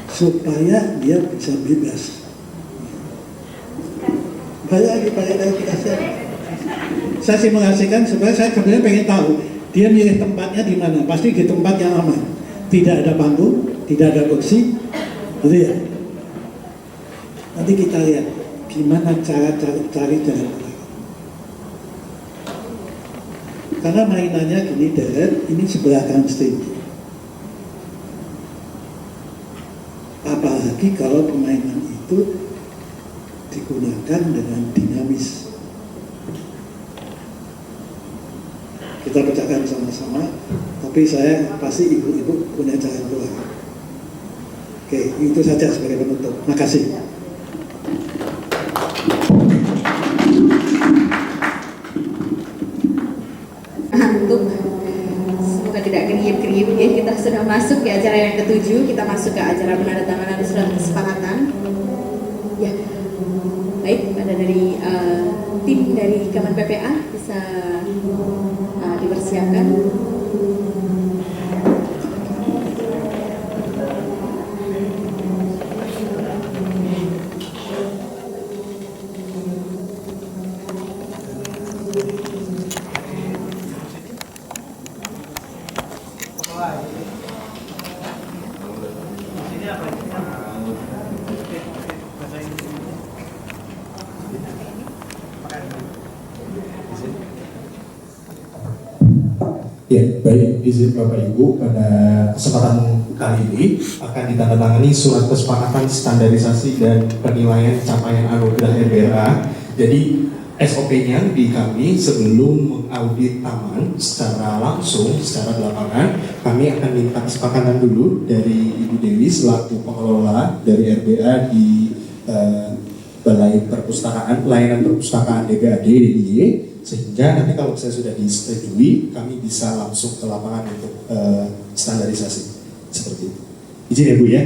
supaya dia bisa bebas. Balik lagi dikasih. Saya simulasikan supaya saya sebenarnya pengen tahu dia milih tempatnya di mana. Pasti di tempat yang aman, tidak ada panggung, tidak ada kursi, gitu ya. Nanti kita lihat gimana cara cari jalan keluar. Karena mainannya gini, Dad, ini sebelah kanan stage. Apalagi kalau permainan itu digunakan dengan dinamis. Kita pecahkan sama-sama, tapi saya pasti ibu-ibu punya jalan keluar. Oke, itu saja sebagai penutup. Makasih. Untuk semoga tidak kriip-kriip ya, kita sudah masuk ke acara yang ke-7, kita masuk ke acara penandatanganan surat kesepakatan. Ya, baik, ada dari tim dari Kemen PPA bisa dipersiapkan. Ya, baik, izin Bapak Ibu, pada kesempatan kali ini akan ditandatangani surat kesepakatan standarisasi dan penilaian capaian anugerah RBRA. Jadi SOP-nya di kami sebelum mengaudit taman secara langsung, secara belakangan, kami akan minta kesepakatan dulu dari Ibu Dewi selaku pengelola dari RBA di Balai Perpustakaan, Layanan Perpustakaan DPAD DIY, sehingga nanti kalau saya sudah disetujui, kami bisa langsung ke lapangan untuk standarisasi seperti itu. Izin ya Bu ya.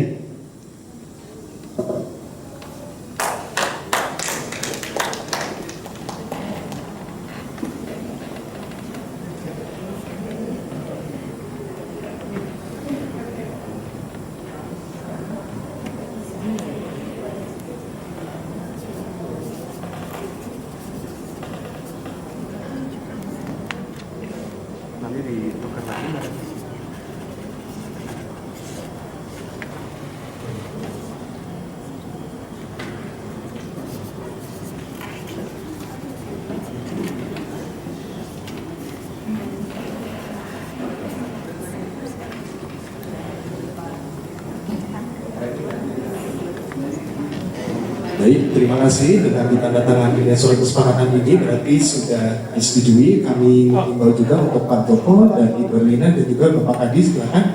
Baik, terima kasih dengan ditandatangani surat kesepakatan ini berarti sudah disetujui. Kami mengimbau juga untuk Pak Joko dan Ibu Erlina dan juga Bapak Kadi silakan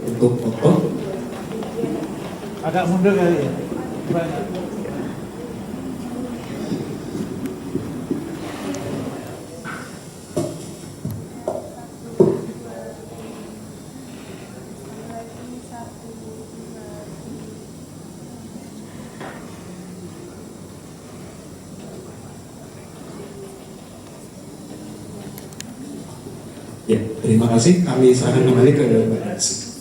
untuk foto. Agak mundur kali ya. Ya, terima kasih. Kami serahkan kembali ke Mbak Nancy.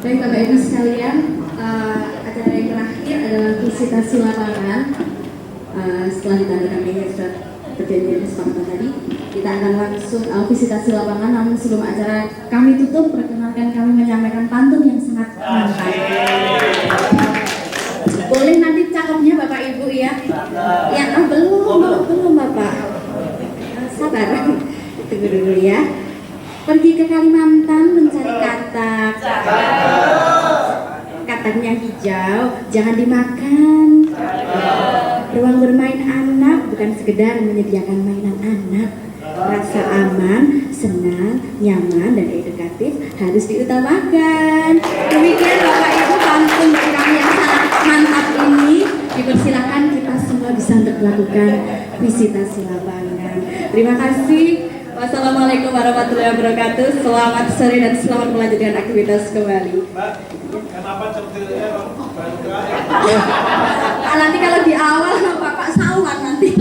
Baik Bapak Ibu sekalian, acara yang terakhir adalah visitasi lapangan. Setelah ditandatangani surat perjanjian kesepakatan tadi, kita akan langsung visitasi lapangan. Namun sebelum acara kami tutup, perkenalkan kami menyampaikan pantun yang sangat mantap. Boleh nanti cakepnya Bapak Ibu ya? Ya, belum Bapak. Sabar, tunggu dulu ya. Pergi ke Kalimantan mencari katak. Kataknya hijau, jangan dimakan. Ruang bermain anak bukan sekedar menyediakan mainan anak. Rasa aman, senang, nyaman, dan edukatif harus diutamakan. Demikian Bapak Ibu pantun dari kami yang sangat mantap ini. Dipersilakan kita semua bisa untuk melakukan visitasi lapangan. Terima kasih. Wassalamualaikum warahmatullahi wabarakatuh. Selamat sore dan selamat melanjutkan aktivitas kembali. Kenapa centilnya Nanti kalau di awal Bapak sawan nanti.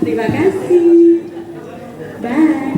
Terima kasih. Bye.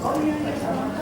Aku bisa